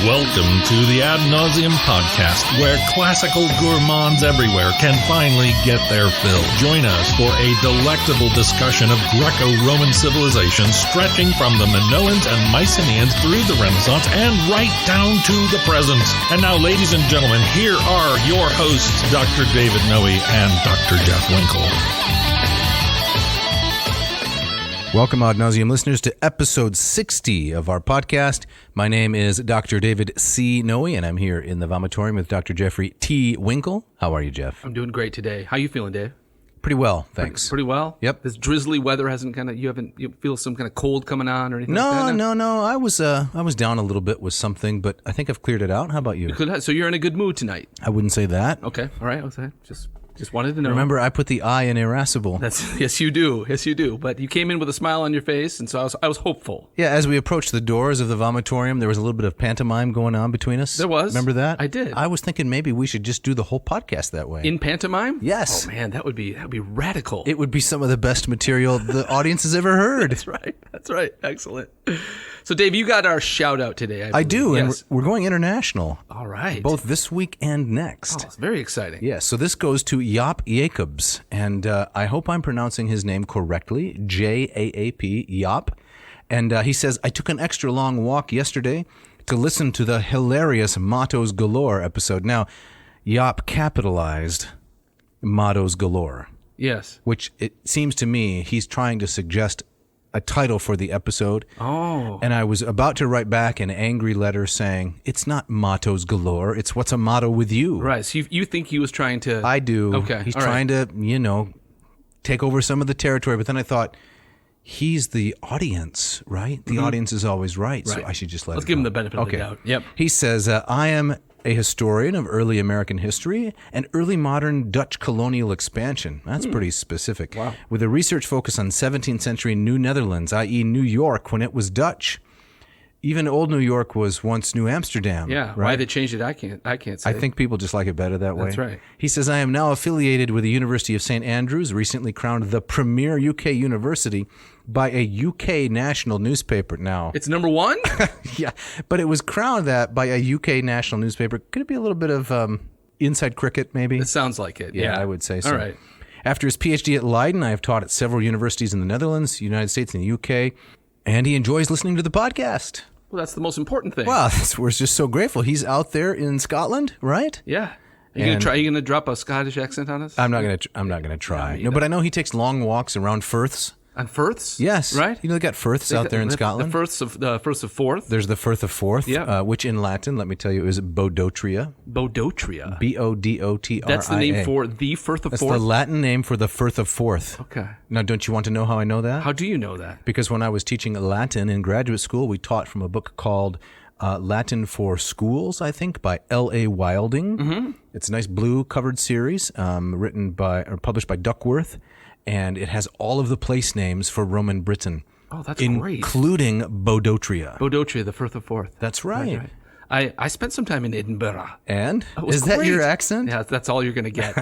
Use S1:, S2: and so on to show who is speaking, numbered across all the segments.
S1: Welcome to the Ad Nauseam podcast, where classical gourmands everywhere can finally get their fill. Join us for a delectable discussion of Greco-Roman civilization stretching from the Minoans and Mycenaeans through the Renaissance and right down to the present. And now, ladies and gentlemen, here are your hosts, Dr. David Noe and Dr. Jeff Winkle.
S2: Welcome, Ad Nauseam listeners, to episode 60 of our podcast. My name is Dr. David C. Noe, and I'm here in the vomitorium with Dr. Jeffrey T. Winkle. How are you, Jeff?
S3: I'm doing great today. How you feeling, Dave?
S2: Pretty well, thanks.
S3: Pretty well?
S2: Yep.
S3: This drizzly weather hasn't you feel some kind of cold coming on or anything like that?
S2: No. I was down a little bit with something, but I think I've cleared it out. How about you?
S3: So you're in a good mood tonight?
S2: I wouldn't say that.
S3: Okay. All right. Okay. Just wanted to know.
S2: Remember, I put the I in irascible.
S3: Yes, you do. Yes, you do. But you came in with a smile on your face, and so I was hopeful.
S2: Yeah, as we approached the doors of the vomitorium, there was a little bit of pantomime going on between us.
S3: There was.
S2: Remember that?
S3: I did.
S2: I was thinking maybe we should just do the whole podcast that way.
S3: In pantomime?
S2: Yes.
S3: Oh man, that would be radical.
S2: It would be some of the best material the audience has ever heard.
S3: That's right. Excellent. So, Dave, you got our shout out today.
S2: I do,
S3: yes.
S2: And we're going international.
S3: All right.
S2: Both this week and next.
S3: Oh, it's very exciting.
S2: Yeah, so this goes to Jaap Jacobs, and I hope I'm pronouncing his name correctly, J-A-A-P, Jaap. And he says, I took an extra long walk yesterday to listen to the hilarious Mottos Galore episode. Now, Jaap capitalized Mottos Galore.
S3: Yes.
S2: Which it seems to me he's trying to suggest a title for the episode.
S3: Oh.
S2: And I was about to write back an angry letter saying, it's not mottos galore, it's what's a motto with you.
S3: Right. So you think he was trying to...
S2: I do.
S3: Okay.
S2: He's
S3: all
S2: trying
S3: right.
S2: to, take over some of the territory. But then I thought, he's the audience, right? The audience is always right. So I should just let
S3: Let's
S2: it
S3: give
S2: go.
S3: him the benefit of the doubt. Yep.
S2: He says, I am a historian of early American history and early modern Dutch colonial expansion. That's pretty specific.
S3: Wow.
S2: With a research focus on 17th century New Netherlands, i.e. New York, when it was Dutch. Even old New York was once New Amsterdam.
S3: Yeah.
S2: Right?
S3: Why they changed it, I can't say.
S2: I think people just like it better that way.
S3: That's right.
S2: He says, I am now affiliated with the University of St. Andrews, recently crowned the premier UK university by a UK national newspaper now.
S3: It's number one?
S2: Yeah, but it was crowned that by a UK national newspaper. Could it be a little bit of inside cricket, maybe?
S3: It sounds like it.
S2: Yeah, I would say so.
S3: All right.
S2: After his PhD at Leiden, I have taught at several universities in the Netherlands, United States, and the UK, and he enjoys listening to the podcast.
S3: Well, that's the most important thing.
S2: Well, we're just so grateful. He's out there in Scotland, right?
S3: Yeah. Are you gonna drop a Scottish accent on us?
S2: I'm not gonna try. No, but I know he takes long walks around firths.
S3: On Firths?
S2: Yes.
S3: Right?
S2: They got firths out there in Scotland.
S3: The Firths of Forth.
S2: There's the Firth of Forth,
S3: Yeah.
S2: which in Latin, let me tell you, is Bodotria.
S3: Bodotria.
S2: Bodotria.
S3: That's the name for the Firth of
S2: That's
S3: Forth?
S2: the Latin name for the Firth of Forth.
S3: Okay.
S2: Now, don't you want to know how I know that?
S3: How do you know that?
S2: Because when I was teaching Latin in graduate school, we taught from a book called Latin for Schools, I think, by L.A. Wilding. Mm-hmm. It's a nice blue covered series published by Duckworth. And it has all of the place names for Roman Britain.
S3: Oh, that's great.
S2: Including Bodotria.
S3: Bodotria, the Firth of Forth.
S2: That's right.
S3: I spent some time in Edinburgh.
S2: And?
S3: Is
S2: that your accent?
S3: Yeah, that's all you're going to get.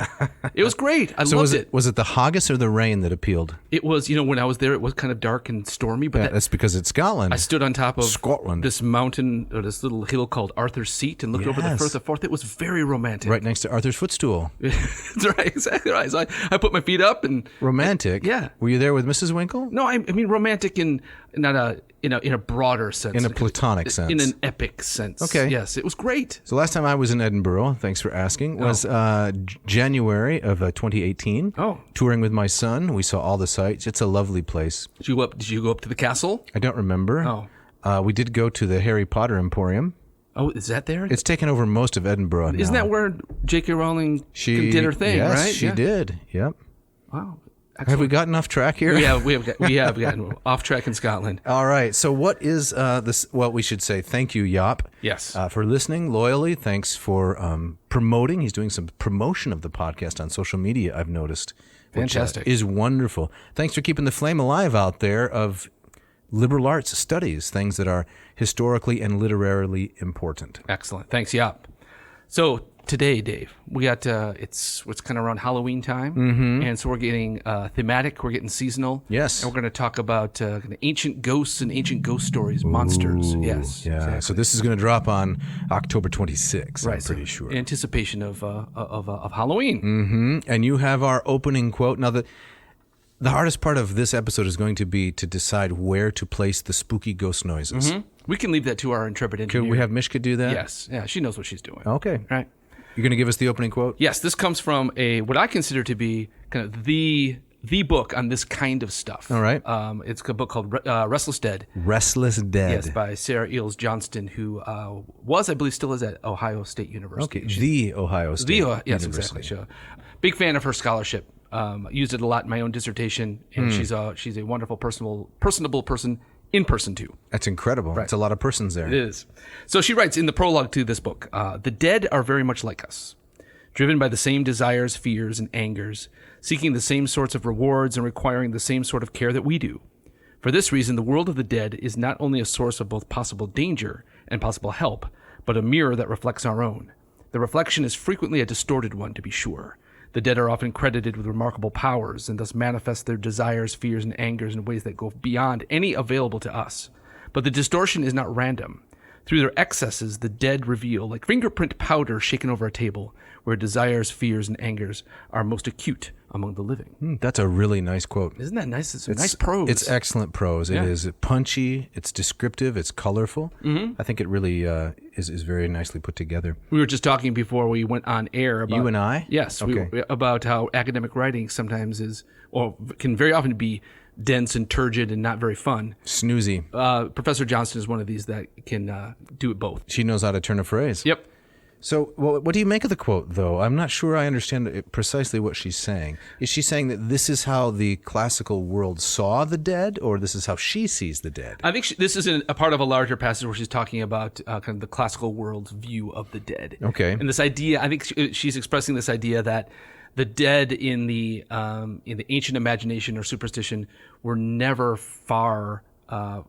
S3: It was great. I loved it.
S2: Was it the haggis or the rain that appealed?
S3: It was, when I was there, it was kind of dark and stormy. But
S2: that's because it's Scotland.
S3: I stood on top of
S2: Scotland.
S3: This mountain, or this little hill called Arthur's Seat, and looked over the Firth of Forth. It was very romantic.
S2: Right next to Arthur's footstool.
S3: That's right, exactly right. So I put my feet up and...
S2: Romantic?
S3: Yeah.
S2: Were you there with Mrs. Winkle?
S3: No, I mean romantic in a broader sense.
S2: In a platonic sense.
S3: In an epic sense.
S2: Okay.
S3: Yes, it was great.
S2: So last time I was in Edinburgh, thanks for asking, was January of 2018.
S3: Oh.
S2: Touring with my son. We saw all the sights. It's a lovely place.
S3: Did you go up to the castle?
S2: I don't remember.
S3: Oh.
S2: We did go to the Harry Potter Emporium.
S3: Oh, is that there?
S2: It's taken over most of Edinburgh now.
S3: Isn't that where J.K. Rowling did her thing,
S2: yes,
S3: right?
S2: She did. Yep.
S3: Wow. Excellent.
S2: Have we gotten off track here?
S3: Yeah, we have gotten off track in Scotland.
S2: All right. So what is this? Well, we should say thank you, Jaap.
S3: Yes.
S2: For listening loyally. Thanks for promoting. He's doing some promotion of the podcast on social media, I've noticed.
S3: Fantastic.
S2: Which is wonderful. Thanks for keeping the flame alive out there of liberal arts studies, things that are historically and literarily important.
S3: Excellent. Thanks, Jaap. So today, Dave, we got it's kind of around Halloween time, and so we're getting thematic, we're getting seasonal.
S2: Yes.
S3: And we're going to talk about kind of ancient ghosts and ancient ghost stories, monsters. Yes.
S2: Yeah.
S3: exactly.
S2: So this is going to drop on October 26th,
S3: right,
S2: I'm pretty
S3: so
S2: sure.
S3: in anticipation of Halloween.
S2: And you have our opening quote. Now, the hardest part of this episode is going to be to decide where to place the spooky ghost noises.
S3: We can leave that to our intrepid engineer.
S2: Could we have Mishka do that?
S3: Yes. Yeah, she knows what she's doing.
S2: Okay.
S3: All right.
S2: You're going to give us the opening quote?
S3: Yes, this comes from what I consider to be kind of the book on this kind of stuff.
S2: All right.
S3: It's a book called Restless Dead.
S2: Restless Dead.
S3: Yes, by Sarah Eels Johnston, who was, I believe, still is at Ohio State University.
S2: Okay, the Ohio State
S3: Yes,
S2: University.
S3: exactly. So, big fan of her scholarship. Used it a lot in my own dissertation, and she's a wonderful, personable person in person too.
S2: That's incredible. That's a lot of persons there.
S3: It is. So she writes in the prologue to this book, the dead are very much like us, driven by the same desires, fears, and angers, seeking the same sorts of rewards and requiring the same sort of care that we do. For this reason, the world of the dead is not only a source of both possible danger and possible help, but a mirror that reflects our own. The reflection is frequently a distorted one, to be sure. The dead are often credited with remarkable powers and thus manifest their desires, fears, and angers in ways that go beyond any available to us. But the distortion is not random. Through their excesses, the dead reveal, like fingerprint powder shaken over a table, where desires, fears, and angers are most acute among the living.
S2: That's a really nice quote.
S3: Isn't that nice? It's nice prose.
S2: It's excellent prose.
S3: Yeah.
S2: It is punchy. It's descriptive. It's colorful. I think it really is very nicely put together.
S3: We were just talking before we went on air about...
S2: You and I?
S3: Yes.
S2: Okay.
S3: About how academic writing sometimes is, or can very often be, dense and turgid and not very fun.
S2: Snoozy.
S3: Professor Johnston is one of these that can do it both.
S2: She knows how to turn a phrase.
S3: Yep.
S2: So, what do you make of the quote, though? I'm not sure I understand precisely what she's saying. Is she saying that this is how the classical world saw the dead, or this is how she sees the dead?
S3: I think this is a part of a larger passage where she's talking about kind of the classical world's view of the dead.
S2: Okay.
S3: And this idea, I think she's expressing this idea that the dead in the ancient imagination or superstition were never far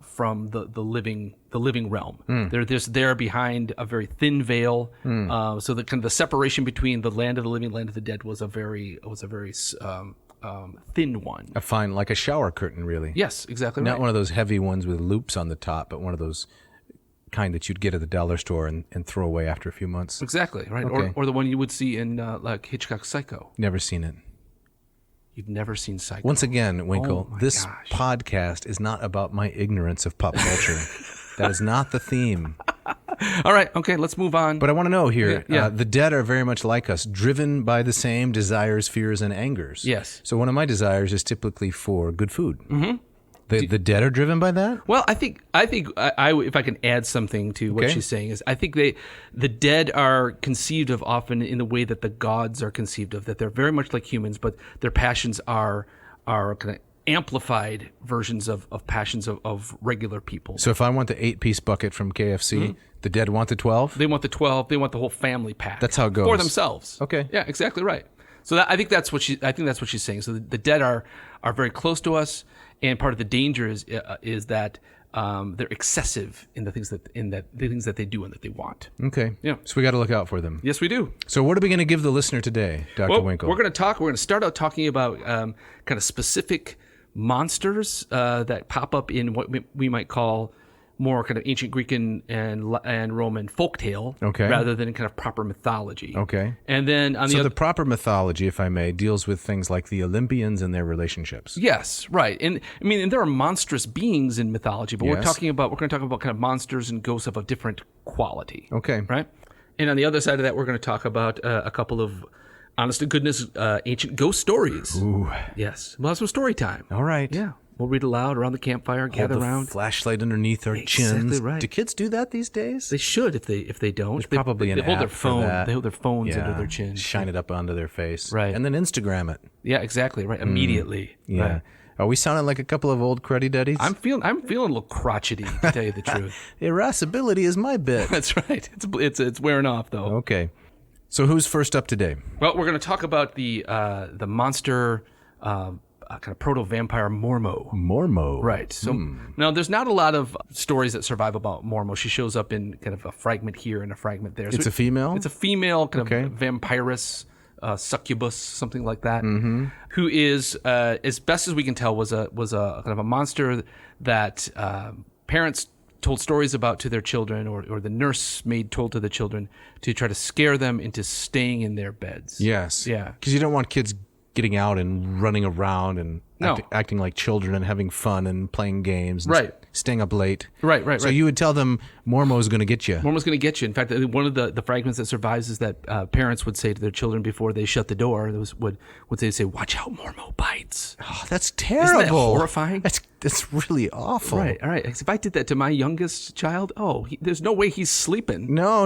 S3: from the living realm. They're just there behind a very thin veil. So the kind of the separation between the land of the living, land of the dead was a very thin one.
S2: A fine, like a shower curtain, really.
S3: Yes, exactly right.
S2: Not one of those heavy ones with loops on the top, but one of those kind that you'd get at the dollar store and throw away after a few months.
S3: Exactly right.
S2: Okay.
S3: Or the one you would see in like Hitchcock's Psycho.
S2: Never seen it.
S3: You've never seen Psycho.
S2: Once again, Winkle,
S3: Oh my
S2: this
S3: gosh.
S2: podcast is not about my ignorance of pop culture. That is not the theme.
S3: All right. Okay. Let's move on.
S2: But I want to know here,
S3: Yeah.
S2: the dead are very much like us, driven by the same desires, fears, and angers.
S3: Yes.
S2: So one of my desires is typically for good food. Mm-hmm. The dead are driven by that?
S3: Well, I think if I can add something to what
S2: Okay.
S3: she's saying is I think the dead are conceived of often in the way that the gods are conceived of, that they're very much like humans, but their passions are kind of amplified versions of passions of regular people.
S2: So if I want the 8-piece bucket from KFC, the dead want the 12?
S3: They want the 12. They want the whole family pack.
S2: That's how it goes.
S3: For themselves.
S2: Okay.
S3: Yeah, exactly right. So I think that's what she's saying. So the dead are very close to us, and part of the danger is that they're excessive in the things that they do and that they want.
S2: Okay.
S3: Yeah.
S2: So we got to look out for them.
S3: Yes, we do.
S2: So what are we going to give the listener today, Dr.
S3: Well,
S2: Winkle?
S3: we're going to start out talking about kind of specific monsters that pop up in what we might call more kind of ancient Greek and Roman folktale,
S2: Okay.
S3: rather than kind of proper mythology.
S2: Okay.
S3: And then on
S2: So
S3: the
S2: the
S3: other,
S2: proper mythology, if I may, deals with things like the Olympians and their relationships.
S3: yes, right. And I mean, and there are monstrous beings in mythology, but we're
S2: Yes.
S3: going to talk about kind of monsters and ghosts of a different quality.
S2: Okay.
S3: Right. And on the other side of that, we're going to talk about a couple of honest to goodness ancient ghost stories.
S2: Ooh.
S3: Yes. We'll have some story time.
S2: All right.
S3: Yeah. We'll read aloud around the campfire,
S2: Hold
S3: gather
S2: the
S3: around.
S2: flashlight underneath our
S3: Exactly
S2: chins.
S3: right.
S2: Do kids do that these days?
S3: They should if they don't.
S2: There's probably
S3: they
S2: an
S3: hold
S2: app
S3: their phone.
S2: for that.
S3: They hold their phones under their chin.
S2: Shine it up onto their face.
S3: Right.
S2: And then Instagram it.
S3: Yeah, exactly. Right. Immediately.
S2: Yeah.
S3: Right.
S2: Are we sounding like a couple of old cruddy daddies?
S3: I'm feeling a little crotchety, to tell you the truth.
S2: Irascibility is my bit.
S3: That's right. It's wearing off though.
S2: Okay. So who's first up today?
S3: Well, we're going to talk about the monster kind of proto-vampire Mormo.
S2: Mormo.
S3: Right. So now there's not a lot of stories that survive about Mormo. She shows up in kind of a fragment here and a fragment there.
S2: It's a female?
S3: It's a female kind of vampirus, succubus, something like that, who is, as best as we can tell, was a kind of a monster that parents told stories about to their children, or the nursemaid told to the children to try to scare them into staying in their beds.
S2: Yes.
S3: Yeah.
S2: Because you don't want kids getting out and running around and
S3: No.
S2: acting like children and having fun and playing games and
S3: Right.
S2: staying up late.
S3: Right.
S2: So you would tell them Mormo's going to get you.
S3: Mormo's going to get you. In fact, one of the fragments that survives is that parents would say to their children before they shut the door, would they say, "Watch out, Mormo bites."
S2: Oh, that's terrible.
S3: Isn't that horrifying?
S2: That's really awful.
S3: Right. All right. If I did that to my youngest child, there's no way he's sleeping.
S2: No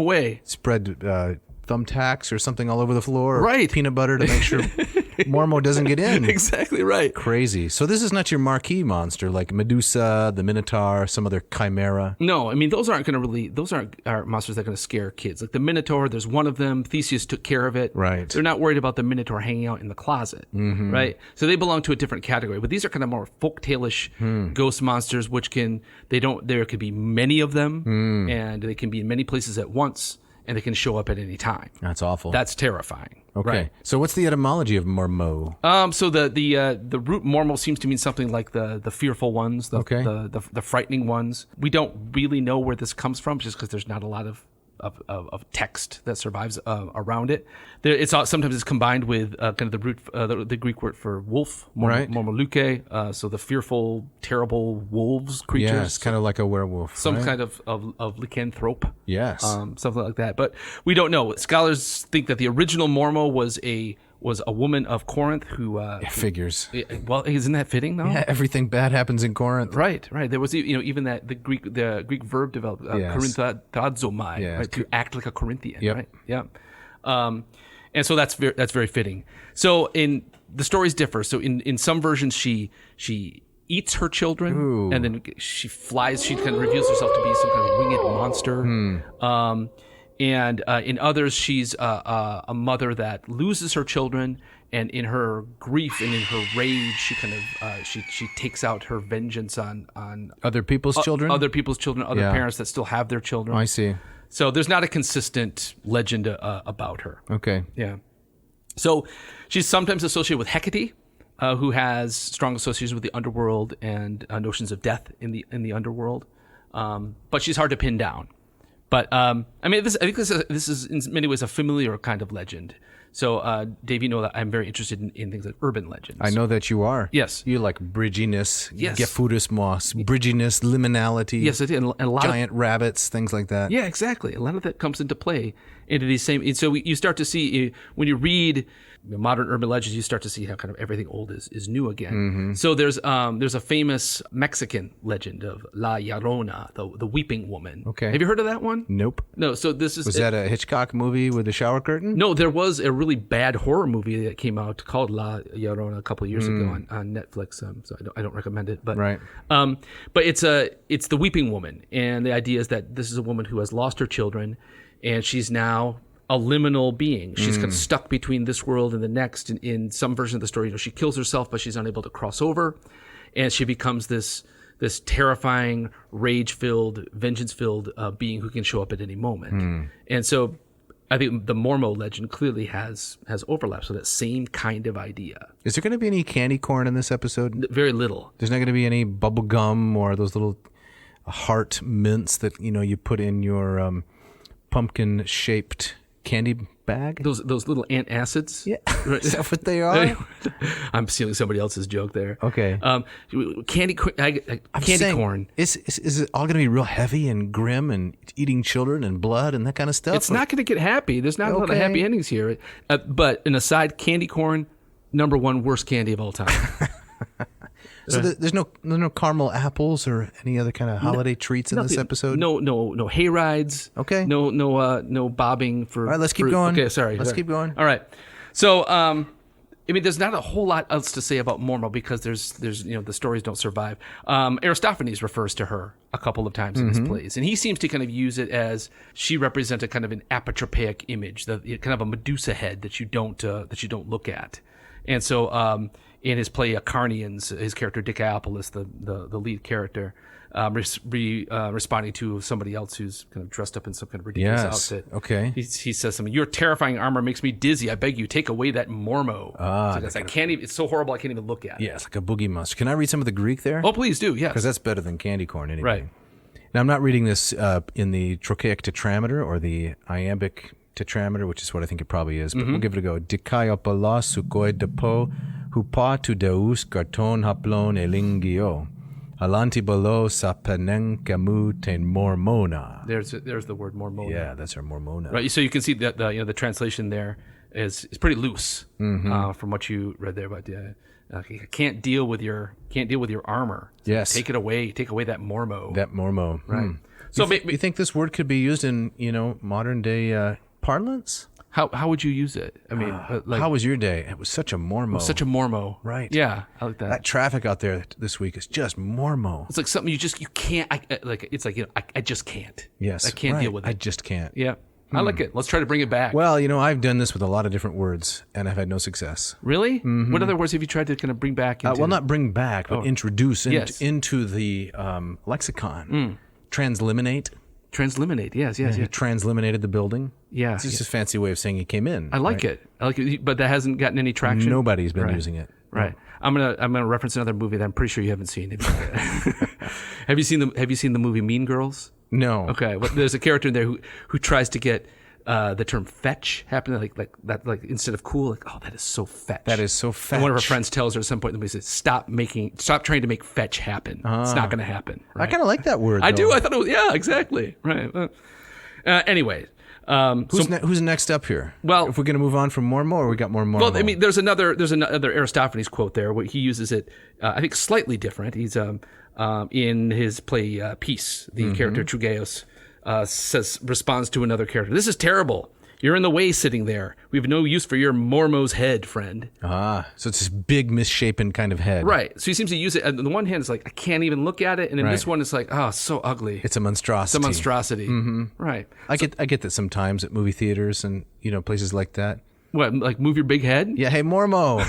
S3: way.
S2: Spread thumbtacks or something all over the floor.
S3: Right.
S2: Peanut butter to make sure Mormo doesn't get in.
S3: Exactly right.
S2: Crazy. So this is not your marquee monster like Medusa, the Minotaur, some other chimera.
S3: No, I mean those aren't monsters that are going to scare kids. Like the Minotaur, there's one of them. Theseus took care of it.
S2: Right.
S3: They're not worried about the Minotaur hanging out in the closet. Right. So they belong to a different category. But these are kind of more folktale-ish ghost monsters, which there could be many of them, and they can be in many places at once, and they can show up at any time.
S2: That's awful.
S3: That's terrifying.
S2: okay.
S3: Right.
S2: So what's the etymology of Mormo?
S3: So the root Mormo seems to mean something like the fearful ones, the frightening ones. We don't really know where this comes from, just because there's not a lot of text that survives around it. Sometimes it's combined with kind of the root, the Greek word for wolf, mormoluke. So the fearful, terrible wolves creatures.
S2: Yes, kind of like a werewolf.
S3: Some
S2: right?
S3: kind of lycanthrope.
S2: Yes.
S3: Something like that. But we don't know. Scholars think that the original Mormo was a woman of Corinth who
S2: Figures.
S3: Well, isn't that fitting though?
S2: Yeah, everything bad happens in Corinth.
S3: Right. There was even that the Greek verb developed
S2: Yes.
S3: korinthadzomai,
S2: Yes.
S3: right, to act like a Corinthian.
S2: Yep.
S3: Right. Yeah. And so that's very fitting. So in the stories differ. So in some versions she eats her children.
S2: Ooh.
S3: And then she flies. She kind of reveals herself to be some kind of winged monster. And in others, she's a mother that loses her children, and in her grief and in her rage, she kind of she takes out her vengeance on
S2: Other people's children?
S3: other parents that still have their children.
S2: I see.
S3: So there's not a consistent legend about her.
S2: Okay.
S3: Yeah. So she's sometimes associated with Hecate, who has strong associations with the underworld and notions of death in the underworld. But she's hard to pin down. But I think this is in many ways a familiar kind of legend. So, Dave, you know that I'm very interested in things like urban legends.
S2: I know that you are.
S3: Yes.
S2: You like bridginess,
S3: Yes.
S2: gefudus moss, bridginess, liminality.
S3: Yes, I did. And a lot
S2: giant rabbits, things like that.
S3: Yeah, exactly. A lot of that comes into play into these same. And so you start to see when you read modern urban legends, you start to see how kind of everything old is new again. So there's a famous Mexican legend of La Llorona, the weeping woman.
S2: Okay.
S3: Have you heard of that one?
S2: Nope.
S3: No. So this is
S2: Was that a Hitchcock movie with a shower curtain?
S3: No, there was a really bad horror movie that came out called La Llorona a couple of years ago on Netflix. So I don't recommend it. But
S2: Right.
S3: But it's the weeping woman, and the idea is that this is a woman who has lost her children, and she's now a liminal being. She's kind of stuck between this world and the next. In some version of the story, she kills herself, but she's unable to cross over, and she becomes this terrifying, rage-filled, vengeance-filled being who can show up at any moment. And so I think the Mormo legend clearly has overlaps with that same kind of idea.
S2: Is there going to be any candy corn in this episode?
S3: Very little.
S2: There's not going to be any bubble gum or those little heart mints that you put in your pumpkin-shaped candy bag?
S3: Those little antacids.
S2: Yeah.
S3: Right.
S2: Is that what they are?
S3: I'm stealing somebody else's joke there.
S2: Okay.
S3: Candy corn.
S2: Is it all going to be real heavy and grim and eating children and blood and that kind of stuff?
S3: It's not going to get happy. There's not a lot of
S2: Okay.
S3: happy endings here. But an aside, candy corn, #1 worst candy of all time.
S2: So there's no caramel apples or any other kind of holiday treats in this episode?
S3: No hay rides.
S2: Okay.
S3: No bobbing for.
S2: All right, let's keep going.
S3: Okay, sorry.
S2: Let's keep going.
S3: All right. So, there's not a whole lot else to say about Mormo because there's the stories don't survive. Aristophanes refers to her a couple of times in his plays, and he seems to kind of use it as she represents a kind of an apotropaic image, kind of a Medusa head that you don't look at. And so in his play Acharnians, his character Dicaeopolis, the lead character, responding to somebody else who's kind of dressed up in some kind of ridiculous outfit.
S2: Okay.
S3: He says something, "Your terrifying armor makes me dizzy. I beg you, take away that Mormo." I can't even. It's so horrible. I can't even look at it.
S2: Yeah, it's like a boogie monster. Can I read some of the Greek there?
S3: Oh, please do. Yes,
S2: because that's better than candy corn anyway.
S3: Right.
S2: Now I'm not reading this in the trochaic tetrameter or the iambic tetrameter, which is what I think it probably is. But we'll give it a go. Dikaiopolos sukoi depo hupa tu deus garton haplon elingio. Alanti below sapeneng camu ten mormona.
S3: There's the word mormona.
S2: Yeah, that's our mormona.
S3: Right. So you can see that the translation there is pretty loose from what you read there. But you can't deal with your armor. So
S2: yes.
S3: Take it away. Take away that mormo.
S2: That mormo.
S3: Right.
S2: So you think this word could be used in modern day parlance?
S3: How would you use it? I mean,
S2: how was your day? It was such a mormo.
S3: Such a mormo.
S2: Right.
S3: Yeah, I like that.
S2: That traffic out there this week is just mormo.
S3: It's like something you can't. I just can't.
S2: Yes.
S3: I can't deal with it.
S2: I just can't.
S3: Yeah. I like it. Let's try to bring it back.
S2: Well, I've done this with a lot of different words, and I've had no success.
S3: Really? What other words have you tried to kind of bring back?
S2: Well, not bring back, but introduce into the lexicon. Transliminate.
S3: Transliminate. Yes.
S2: He transliminated the building.
S3: Yeah.
S2: It's just a fancy way of saying he came in.
S3: I like it. But that hasn't gotten any traction.
S2: Nobody's been using it.
S3: Right. I'm gonna reference another movie that I'm pretty sure you haven't seen. Have you seen the movie Mean Girls?
S2: No.
S3: Okay. Well, there's a character in there who tries to get the term fetch happening like that, like instead of cool, like, oh, that is so fetch.
S2: That is so fetch.
S3: And one of her friends tells her at some point in the movie, says, stop trying to make fetch happen. It's not going to happen. Right?
S2: I kind of like that word.
S3: I do. I thought it was, yeah, exactly. Right. Anyway.
S2: Who's next up here?
S3: Well,
S2: if we're going to move on from Mormo, or we got more Mormo?
S3: Well, I mean, there's another Aristophanes quote there where he uses it, I think, slightly different. He's in his play Peace, the character Trugeos responds to another character. This is terrible. You're in the way sitting there. We have no use for your Mormo's head, friend.
S2: So it's this big, misshapen kind of head.
S3: Right. So he seems to use it. On the one hand, it's like, I can't even look at it. And in this one, it's like, oh, it's so ugly.
S2: It's a monstrosity.
S3: Right.
S2: I get that sometimes at movie theaters and, places like that.
S3: What, like move your big head?
S2: Yeah, hey, Mormo.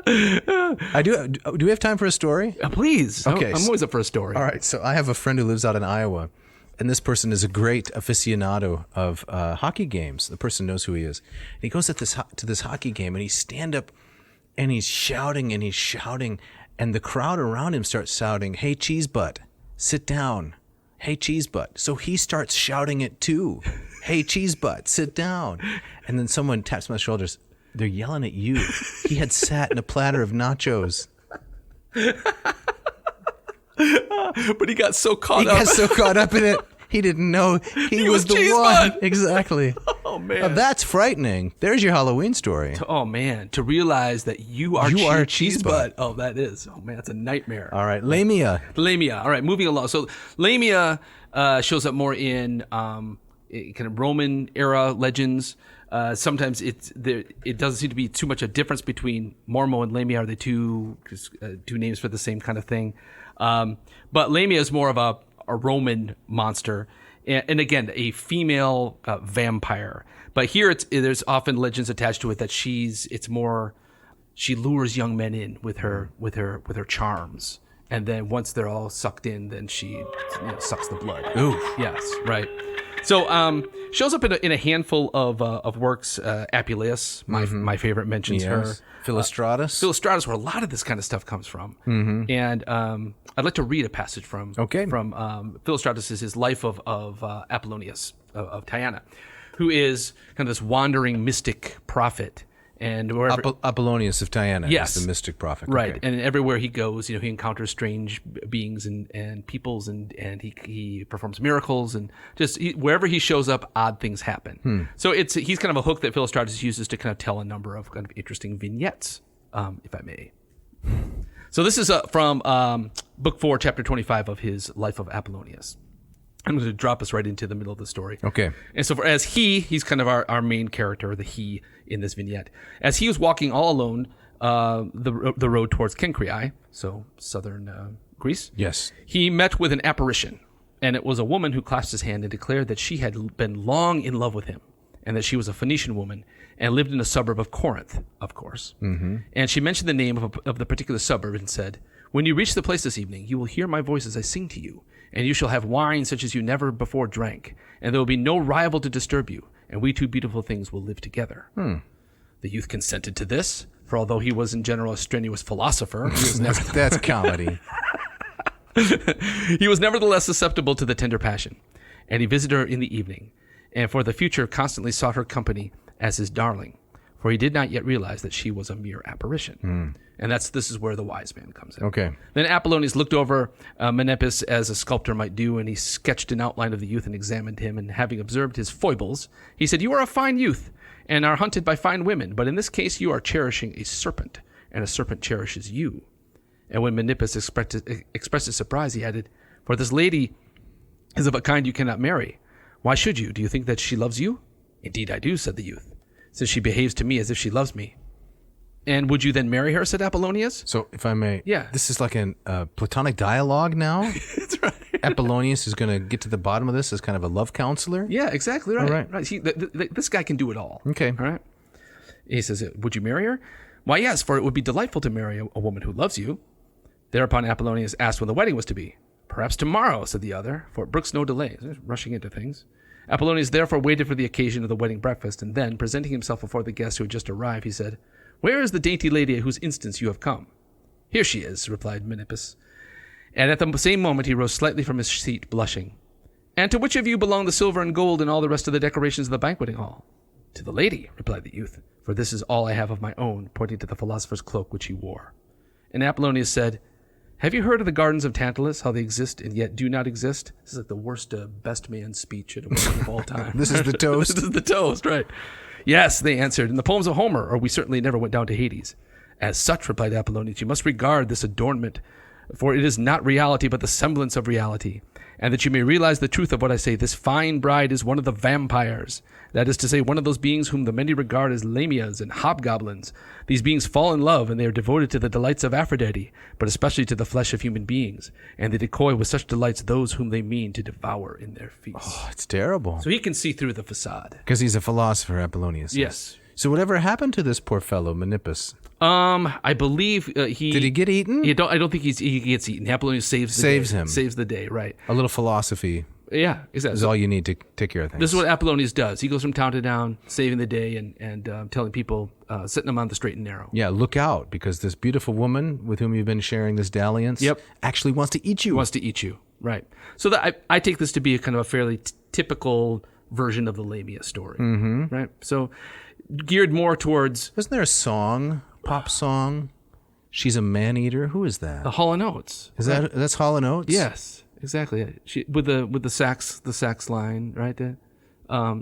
S2: Do we have time for a story?
S3: Please.
S2: Okay.
S3: I'm always up for a story.
S2: All right. So I have a friend who lives out in Iowa, and this person is a great aficionado of hockey games. The person knows who he is. And he goes to this hockey game, and he's stand up, and he's shouting, and the crowd around him starts shouting, "Hey, cheese butt, sit down. Hey, cheese butt." So he starts shouting it too. "Hey, cheese butt, sit down." And then someone taps my shoulders. They're yelling at you. He had sat in a platter of nachos.
S3: But he got so caught up.
S2: He got so caught up in it, he didn't know he was the one.
S3: Bud.
S2: Exactly.
S3: Oh, man.
S2: Now, that's frightening. There's your Halloween story.
S3: Oh, man. To realize that you are cheese bud. Oh, that is. Oh, man. That's a nightmare.
S2: All right. Lamia.
S3: All right. Moving along. So Lamia shows up more in kind of Roman era legends. Sometimes it doesn't seem to be too much a difference between Mormo and Lamia. Are they two names for the same kind of thing? But Lamia is more of a Roman monster, and again, a female vampire. But here there's often legends attached to it that she lures young men in with her charms, and then once they're all sucked in, then she sucks the blood.
S2: Ooh,
S3: yes, right. So shows up in a handful of works. Apuleius, my favorite, mentions her.
S2: Philostratus.
S3: Where a lot of this kind of stuff comes from. And I'd like to read a passage from Philostratus. Is his life of Apollonius of Tyana, who is kind of this wandering mystic prophet. And wherever
S2: Apollonius of Tyana
S3: yes,
S2: is the mystic prophet.
S3: Right.
S2: Okay.
S3: And everywhere he goes, he encounters strange beings and peoples, and he performs miracles, and just wherever he shows up, odd things happen. So he's kind of a hook that Philostratus uses to kind of tell a number of kind of interesting vignettes, if I may. So this is from Book 4, Chapter 25 of his Life of Apollonius. I'm going to drop us right into the middle of the story.
S2: Okay.
S3: And so as he's kind of our main character, the he in this vignette. As he was walking all alone the road towards Kenkriai, so southern Greece.
S2: Yes.
S3: He met with an apparition, and it was a woman who clasped his hand and declared that she had been long in love with him, and that she was a Phoenician woman and lived in a suburb of Corinth, of course. Mm-hmm. And she mentioned the name of the particular suburb and said, "When you reach the place this evening, you will hear my voice as I sing to you, and you shall have wine such as you never before drank, and there will be no rival to disturb you, and we two beautiful things will live together." The youth consented to this, for although he was in general a strenuous philosopher, he was
S2: That's comedy.
S3: he was nevertheless susceptible to the tender passion, and he visited her in the evening, and for the future constantly sought her company as his darling, for he did not yet realize that she was a mere apparition. And this is where the wise man comes in.
S2: Okay.
S3: Then Apollonius looked over Menippus as a sculptor might do, and he sketched an outline of the youth and examined him, and having observed his foibles, he said, "You are a fine youth, and are hunted by fine women, but in this case you are cherishing a serpent, and a serpent cherishes you." And when Menippus expressed his surprise, he added, "For this lady is of a kind you cannot marry. Why should you? Do you think that she loves you?" "Indeed I do," said the youth, "since she behaves to me as if she loves me." "And would you then marry her?" said Apollonius.
S2: So, if I may,
S3: Yeah.
S2: this is like a platonic dialogue now.
S3: That's right.
S2: Apollonius is going to get to the bottom of this as kind of a love counselor.
S3: Yeah, exactly right.
S2: All right.
S3: Right. See, this guy can do it all.
S2: Okay.
S3: All right. He says, "Would you marry her?" "Why, yes, for it would be delightful to marry a woman who loves you." Thereupon Apollonius asked when the wedding was to be. "Perhaps tomorrow," said the other, "for it brooks no delay." He's rushing into things. Apollonius therefore waited for the occasion of the wedding breakfast, and then, presenting himself before the guests who had just arrived, he said, "Where is the dainty lady at whose instance you have come?" "Here she is," replied Menippus. And at the same moment he rose slightly from his seat, blushing. "And to which of you belong the silver and gold and all the rest of the decorations of the banqueting hall?" "To the lady," replied the youth, "for this is all I have of my own," pointing to the philosopher's cloak which he wore. And Apollonius said, "Have you heard of the gardens of Tantalus, how they exist and yet do not exist?" This is like the worst best man speech at a wedding of all time.
S2: This is the toast.
S3: This is the toast, right. "Yes," they answered, "in the poems of Homer, or we certainly never went down to Hades." "As such," replied Apollonius, "you must regard this adornment, for it is not reality, but the semblance of reality. And that you may realize the truth of what I say, this fine bride is one of the vampires. That is to say, one of those beings whom the many regard as Lamias and hobgoblins. These beings fall in love, and they are devoted to the delights of Aphrodite, but especially to the flesh of human beings. And they decoy with such delights those whom they mean to devour in their feast."
S2: Oh, it's terrible.
S3: So he can see through the facade.
S2: Because he's a philosopher, Apollonius.
S3: Yes.
S2: So whatever happened to this poor fellow, Menippus?
S3: I believe he...
S2: Did he get eaten?
S3: I don't think he gets eaten. Apollonius saves
S2: him.
S3: Saves the day, right.
S2: A little philosophy
S3: Yeah, exactly.
S2: is all you need to take care of things.
S3: This is what Apollonius does. He goes from town to town, saving the day and telling people, setting them on the straight and narrow.
S2: Yeah, look out, because this beautiful woman with whom you've been sharing this dalliance actually wants to eat you.
S3: He wants to eat you, right. So that I take this to be a kind of a fairly typical version of the Lamia story, right? So geared more towards...
S2: Wasn't there a song, pop song? She's a man-eater? Who is that?
S3: The Hall & Oates.
S2: Is that's Hall & Oates?
S3: Yes, exactly. She, with the sax line, right there.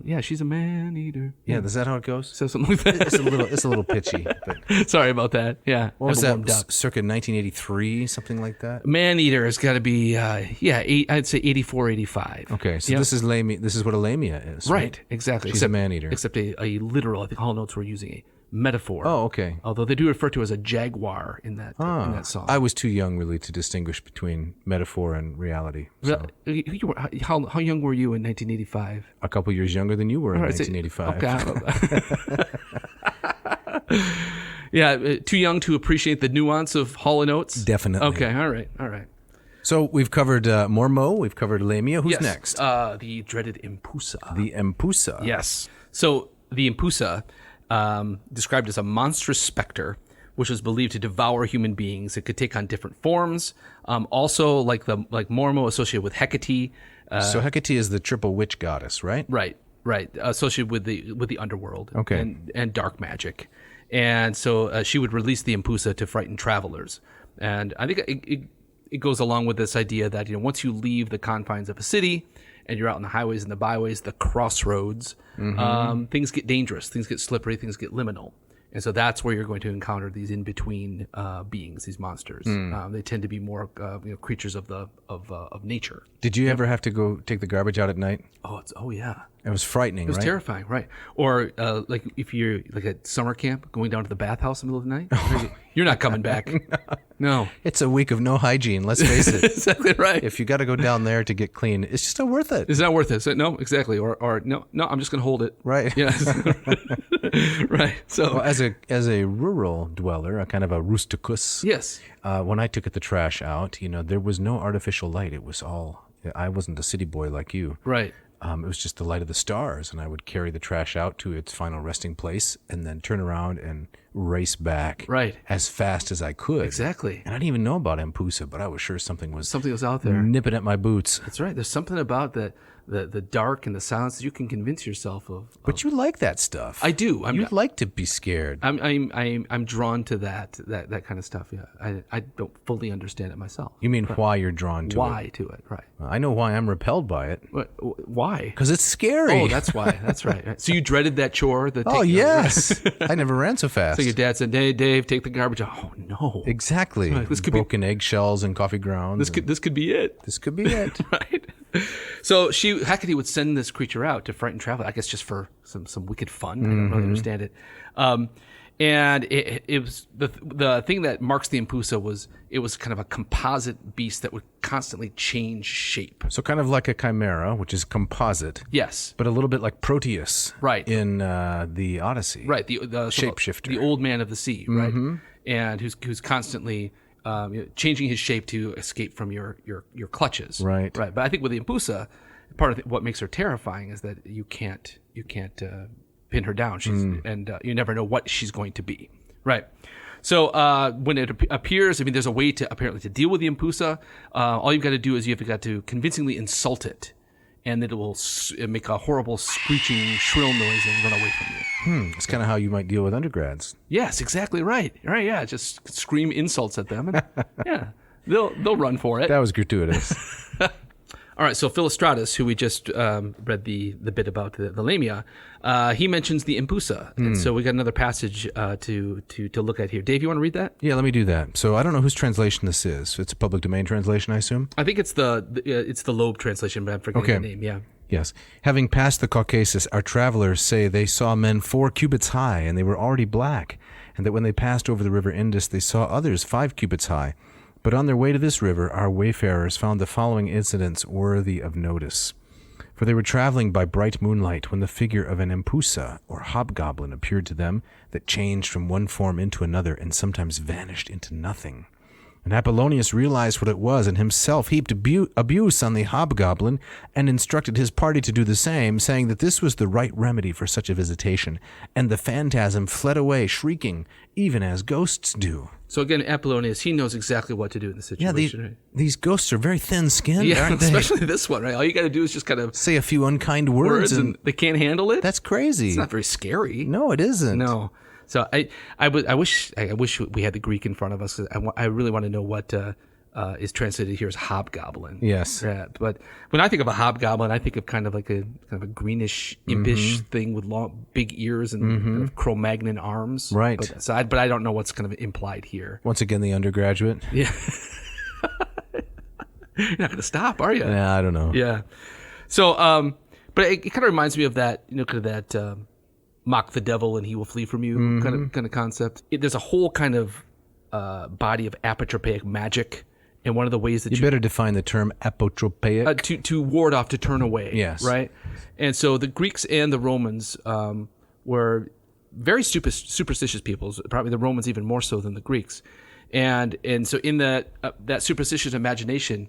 S3: Yeah, she's a man eater.
S2: Yeah, is that how it goes?
S3: So something like that.
S2: It's a little pitchy. But
S3: Sorry about that. Yeah.
S2: what was that? Circa 1983, something like that.
S3: Man eater has got to be I'd say 84, 85.
S2: Okay, so this is Lamia. This is what a Lamia is,
S3: Right, exactly.
S2: She's a man eater.
S3: Except a literal. I think Hall & Oates were using a metaphor.
S2: Oh, okay.
S3: Although they do refer to it as a jaguar in that song.
S2: I was too young really to distinguish between metaphor and reality. So.
S3: How young were you in 1985?
S2: A couple years younger than you were in
S3: All right,
S2: 1985.
S3: Okay. Yeah, too young to appreciate the nuance of Hall & Oates?
S2: Definitely.
S3: Okay, all right.
S2: So we've covered Mormo, we've covered Lamia. Who's next?
S3: The dreaded Empousa.
S2: The Empousa.
S3: Yes. So the Empousa, described as a monstrous specter, which was believed to devour human beings. It could take on different forms. Also, like Mormo, associated with Hecate.
S2: So Hecate is the triple witch goddess, right?
S3: Right. Associated with the underworld.
S2: Okay.
S3: And dark magic. And so she would release the Empousa to frighten travelers. And I think it goes along with this idea that once you leave the confines of a city and you're out on the highways and the byways, the crossroads, things get dangerous, things get slippery, things get liminal. And so that's where you're going to encounter these in-between beings, these monsters. They tend to be more creatures of nature.
S2: Did you ever have to go take the garbage out at night?
S3: Oh yeah.
S2: It was frightening,
S3: It was
S2: right?
S3: terrifying, right? Or like if you're like at summer camp, going down to the bathhouse in the middle of the night, you're not coming back. No.
S2: It's a week of no hygiene, let's face it.
S3: Exactly right.
S2: If you got to go down there to get clean, it's just not worth it.
S3: It's not worth it. So, no, exactly. Or no, I'm just going to hold it.
S2: Right.
S3: Yes. Right. So,
S2: Well, as a rural dweller, a kind of a rusticus,
S3: yes.
S2: when I took the trash out, there was no artificial light. It was all, I wasn't a city boy like you.
S3: Right.
S2: It was just the light of the stars, and I would carry the trash out to its final resting place and then turn around and race back
S3: Right.
S2: as fast as I could.
S3: Exactly.
S2: And I didn't even know about Empousa, but I was sure something was
S3: out there.
S2: nipping at my boots.
S3: That's right. There's something about the dark and the silence that you can convince yourself of.
S2: But you like that stuff.
S3: I do.
S2: You like to be scared.
S3: I'm drawn to that kind of stuff. Yeah. I don't fully understand it myself.
S2: You mean why you're drawn to it?
S3: Why to it? Right.
S2: I know why I'm repelled by it.
S3: Why?
S2: Because it's scary.
S3: Oh, that's why. That's right. So you dreaded that chore?
S2: Oh, yes. I never ran so fast.
S3: So your dad said, "Hey, Dave, take the garbage out." Oh no.
S2: Exactly.
S3: This could
S2: Broken eggshells and coffee grounds.
S3: This could be it.
S2: This could be it.
S3: Right. So Hecate would send this creature out to frighten travel. I guess just for some wicked fun. I don't really understand it. And it was the thing that marks the Empousa was it was kind of a composite beast that would constantly change shape.
S2: So kind of like a chimera, which is composite.
S3: Yes.
S2: But a little bit like Proteus.
S3: Right.
S2: In the Odyssey.
S3: Right. The
S2: shapeshifter.
S3: The old man of the sea. Right. And who's constantly changing his shape to escape from your clutches.
S2: Right.
S3: Right. But I think with the Empousa, part of what makes her terrifying is that you can't pin her down. And you never know what she's going to be. Right. So when it appears, there's a way to deal with the Empousa. All you've got to do is you've got to convincingly insult it, and it will make a horrible screeching, shrill noise and run away from you.
S2: It's kind of how you might deal with undergrads.
S3: Yes, exactly right. Right, yeah, just scream insults at them, and yeah, they'll run for it.
S2: That was gratuitous.
S3: All right, so Philostratus, who we just read the bit about the Lamia, he mentions the Empousa, and so we got another passage to look at here. Dave, you want to read that?
S2: Yeah, let me do that. So I don't know whose translation this is. It's a public domain translation, I assume?
S3: I think it's the Loeb translation, but I'm forgetting the name. Yeah.
S2: Yes. Having passed the Caucasus, our travelers say they saw men 4 cubits high, and they were already black, and that when they passed over the river Indus, they saw others 5 cubits high. But on their way to this river, our wayfarers found the following incidents worthy of notice. For they were traveling by bright moonlight when the figure of an Empousa, or hobgoblin, appeared to them, that changed from one form into another and sometimes vanished into nothing. And Apollonius realized what it was, and himself heaped abuse on the hobgoblin, and instructed his party to do the same, saying that this was the right remedy for such a visitation. And the phantasm fled away, shrieking, even as ghosts do.
S3: So again, Apollonius, he knows exactly what to do in the situation.
S2: Yeah,
S3: right?
S2: these ghosts are very thin-skinned,
S3: Yeah,
S2: aren't they?
S3: especially this one, right? All you got to do is just kind of
S2: Say a few unkind words,
S3: and they can't handle it.
S2: that's crazy.
S3: It's not very scary.
S2: No, it isn't.
S3: No. So I wish we had the Greek in front of us. 'Cause I really want to know what is translated here as hobgoblin.
S2: Yes.
S3: Yeah, but when I think of a hobgoblin, I think of kind of a greenish, impish thing with long, big ears and kind of Cro-Magnon arms.
S2: Right.
S3: But I don't know what's kind of implied here.
S2: Once again, the undergraduate.
S3: Yeah. You're not going to stop, are you?
S2: Yeah, I don't know.
S3: Yeah. So, but it kind of reminds me of that, kind of that mock the devil and he will flee from you kind of concept. There's a whole kind of body of apotropaic magic. And one of the ways that
S2: you better define the term apotropaic.
S3: To ward off, to turn away.
S2: Yes.
S3: Right? And so the Greeks and the Romans were very superstitious peoples, probably the Romans even more so than the Greeks. And so in that superstitious imagination,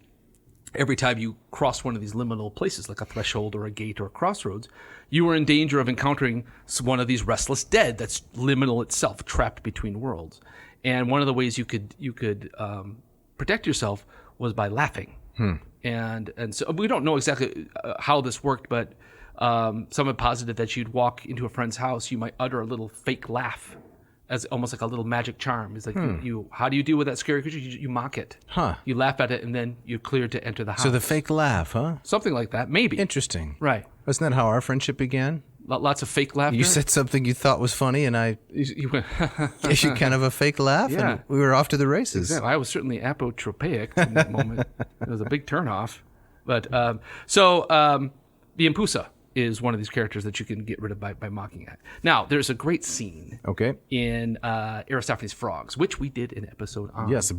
S3: every time you cross one of these liminal places, like a threshold or a gate or a crossroads, you were in danger of encountering one of these restless dead that's liminal itself, trapped between worlds. And one of the ways you could protect yourself was by laughing. And so we don't know exactly how this worked, but someone posited that you'd walk into a friend's house, you might utter a little fake laugh as almost like a little magic charm. It's like how do you deal with that scary creature? You mock it. You laugh at it, and then you're cleared to enter the house.
S2: So the fake laugh, huh?
S3: Something like that, maybe.
S2: Interesting.
S3: Right.
S2: Wasn't that how our friendship began?
S3: Lots of fake laughter.
S2: You said something you thought was funny, and I
S3: You went,
S2: gave you kind of a fake laugh,
S3: Yeah.
S2: and we were off to the races.
S3: Exactly. I was certainly apotropaic in that moment. It was a big turnoff. But the Empousa. is one of these characters that you can get rid of by mocking at. Now, there's a great scene
S2: Okay.
S3: in Aristophanes' Frogs, which we did an episode on.
S2: Yes,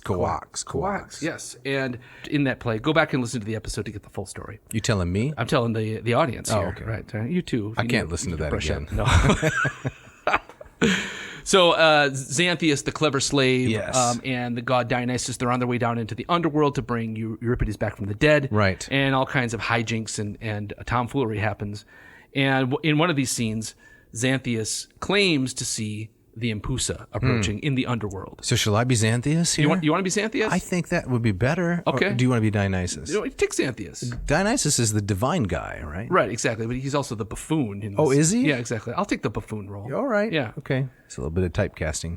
S2: Quacks.
S3: Yes. And in that play, go back and listen to the episode to get the full story.
S2: You telling me?
S3: I'm telling the audience here.
S2: okay.
S3: Right. You too.
S2: I can't listen to that again.
S3: No. So Xanthias, the clever slave,
S2: Yes.
S3: and the god Dionysus, they're on their way down into the underworld to bring Euripides back from the dead.
S2: Right.
S3: And all kinds of hijinks and tomfoolery happens. And in one of these scenes, Xanthias claims to see the Empousa approaching in the underworld.
S2: So shall I be Xanthias here?
S3: You want to be Xanthias?
S2: I think that would be better.
S3: Okay.
S2: Or do you want to be Dionysus?
S3: Take Xanthias.
S2: Dionysus is the divine guy, right?
S3: Right, exactly. But he's also the buffoon. In this.
S2: Oh, is he?
S3: Yeah, exactly. I'll take the buffoon role.
S2: All right.
S3: Yeah.
S2: Okay. It's a little bit of typecasting.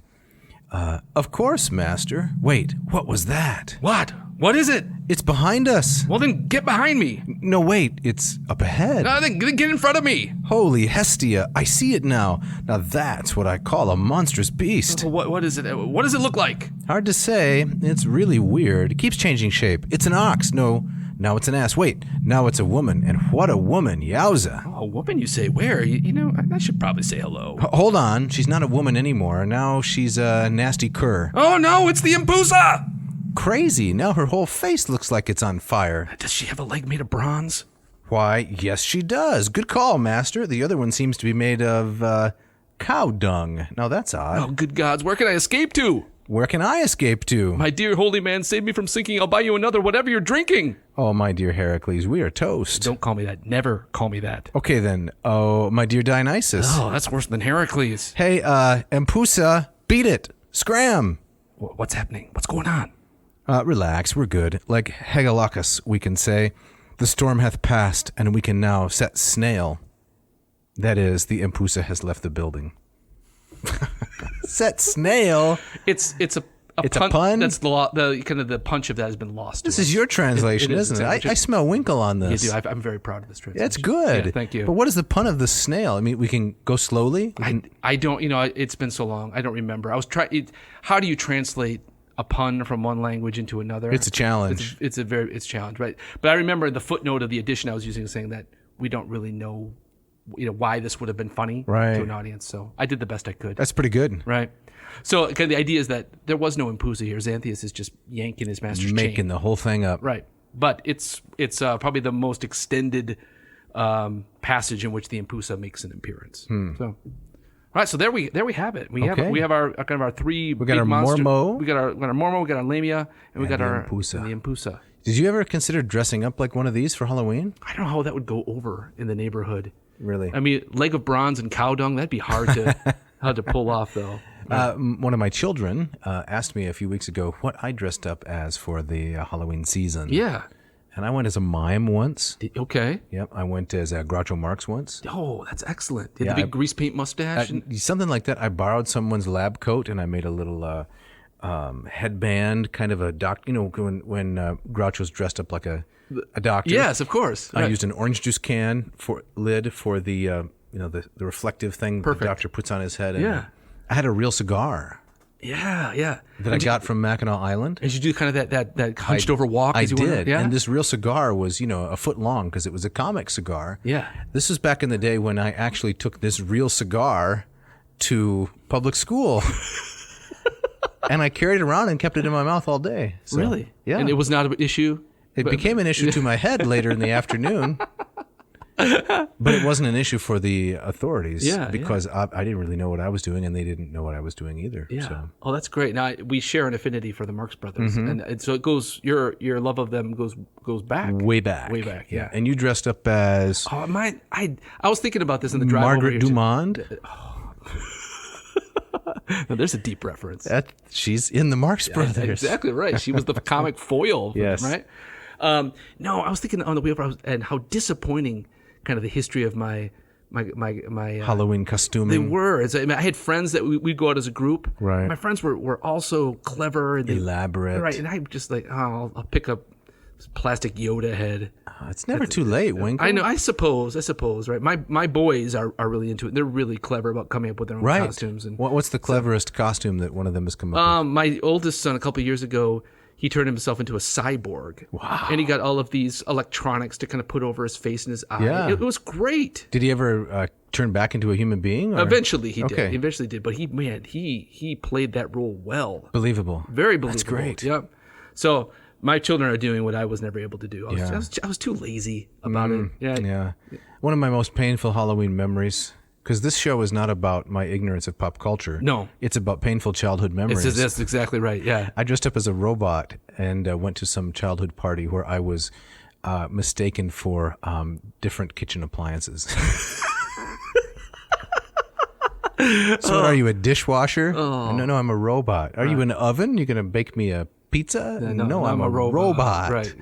S2: Of course, Master. Wait, what was that?
S3: What? What is it?
S2: It's behind us.
S3: Well, then get behind me.
S2: No, wait, it's up ahead.
S3: Then get in front of me.
S2: Holy Hestia, I see it now. Now that's what I call a monstrous beast.
S3: What is it? What does it look like?
S2: Hard to say. It's really weird. It keeps changing shape. It's an ox. No, now it's an ass. Wait, now it's a woman. And what a woman. Yowza.
S3: Oh, a woman, you say? Where? You know, I should probably say hello.
S2: Hold on. She's not a woman anymore. Now she's a nasty cur.
S3: Oh, no, it's the Empousa.
S2: Crazy. Now her whole face looks like it's on fire.
S3: Does she have a leg made of bronze?
S2: Why, yes, she does. Good call, Master. The other one seems to be made of, cow dung. Now that's odd.
S3: Oh, good gods, where can I escape to?
S2: Where can I escape to?
S3: My dear holy man, save me from sinking. I'll buy you another, whatever you're drinking.
S2: Oh, my dear Heracles, we are toast.
S3: Don't call me that. Never call me that.
S2: Okay, then. Oh, my dear Dionysus.
S3: Oh, that's worse than Heracles.
S2: Hey, Empousa, beat it. Scram.
S3: What's happening? What's going on?
S2: Relax, we're good. Like Hegelakis, we can say, the storm hath passed, and we can now set snail. That is, the Empousa has left the building. Set snail?
S3: It's a
S2: pun?
S3: That's the kind of the punch of that has been lost.
S2: This is your translation, isn't it? I smell Winkle on this.
S3: You do. I'm very proud of this translation.
S2: It's good.
S3: Yeah, thank you.
S2: But what is the pun of the snail? I mean, we can go slowly?
S3: I don't, it's been so long. I don't remember. I was trying, how do you translate a pun from one language into another?
S2: It's a challenge.
S3: It's a challenge, right? But I remember the footnote of the edition I was using saying that we don't really know, why this would have been funny to an audience. So I did the best I could.
S2: That's pretty good.
S3: Right. So kind of the idea is that there was no Empousa here. Xanthias is just yanking his master's
S2: Making
S3: chain.
S2: the whole thing up.
S3: Right. But it's probably the most extended passage in which the Empousa makes an appearance. So. All right, so there we have it. We have our kind of our three.
S2: We got our Mormo.
S3: We got our Mormo. We got our Lamia, and we got our
S2: Empousa.
S3: and the Empousa.
S2: Did you ever consider dressing up like one of these for Halloween?
S3: I don't know how that would go over in the neighborhood.
S2: Really?
S3: I mean, leg of bronze and cow dung. That'd be hard to pull off, though.
S2: One of my children asked me a few weeks ago what I dressed up as for the Halloween season.
S3: Yeah.
S2: And I went as a mime once.
S3: Okay.
S2: Yep. I went as Groucho Marx once.
S3: Oh, that's excellent. You had the big grease paint mustache.
S2: Something like that. I borrowed someone's lab coat and I made a little headband, kind of a doc. When Groucho's dressed up like a doctor.
S3: Yes, of course.
S2: I used an orange juice can lid for the the reflective thing the doctor puts on his head. And I had a real cigar.
S3: Yeah.
S2: That I got from Mackinac Island.
S3: Did you do kind of that hunched over walk?
S2: I did. And this real cigar was, a foot long because it was a comic cigar.
S3: Yeah.
S2: This was back in the day when I actually took this real cigar to public school. And I carried it around and kept it in my mouth all day. So,
S3: really?
S2: Yeah.
S3: And it was not an issue?
S2: It became an issue to my head later in the afternoon. But it wasn't an issue for the authorities because I didn't really know what I was doing and they didn't know what I was doing either.
S3: Yeah.
S2: So.
S3: Oh, that's great. Now we share an affinity for the Marx Brothers, and so it goes. Your love of them goes back
S2: way back.
S3: Yeah.
S2: And you dressed up as
S3: I was thinking about this in the drive.
S2: Margaret Dumont.
S3: Now, there's a deep reference.
S2: She's in the Marx Brothers.
S3: Exactly right. She was the comic foil.
S2: Yes.
S3: Right. No, I was thinking on the way over, and how disappointing kind of the history of my
S2: Halloween costuming.
S3: They were. I had friends that we'd go out as a group.
S2: Right.
S3: My friends were also clever and
S2: elaborate.
S3: Right. And I'm just like, I'll pick up this plastic Yoda head.
S2: It's never too late, Winkle.
S3: I know. I suppose. Right. My boys are really into it. They're really clever about coming up with their own costumes. And
S2: what's the cleverest costume that one of them has come up with?
S3: My oldest son, a couple of years ago, he turned himself into a cyborg.
S2: Wow.
S3: And he got all of these electronics to kind of put over his face and his eye.
S2: Yeah.
S3: It was great.
S2: Did he ever turn back into a human being? Or?
S3: Eventually he
S2: Okay.
S3: did. He eventually did. But he played that role well.
S2: Believable.
S3: Very believable.
S2: That's great.
S3: Yep. So my children are doing what I was never able to do. I was too lazy about it.
S2: Yeah. One of my most painful Halloween memories, because this show is not about my ignorance of pop culture.
S3: No.
S2: It's about painful childhood memories.
S3: That's exactly right. Yeah.
S2: I dressed up as a robot and went to some childhood party where I was mistaken for different kitchen appliances. So what are you, a dishwasher? No, I'm a robot. Are you an oven? You going to bake me a pizza? No, I'm a robot.
S3: Right.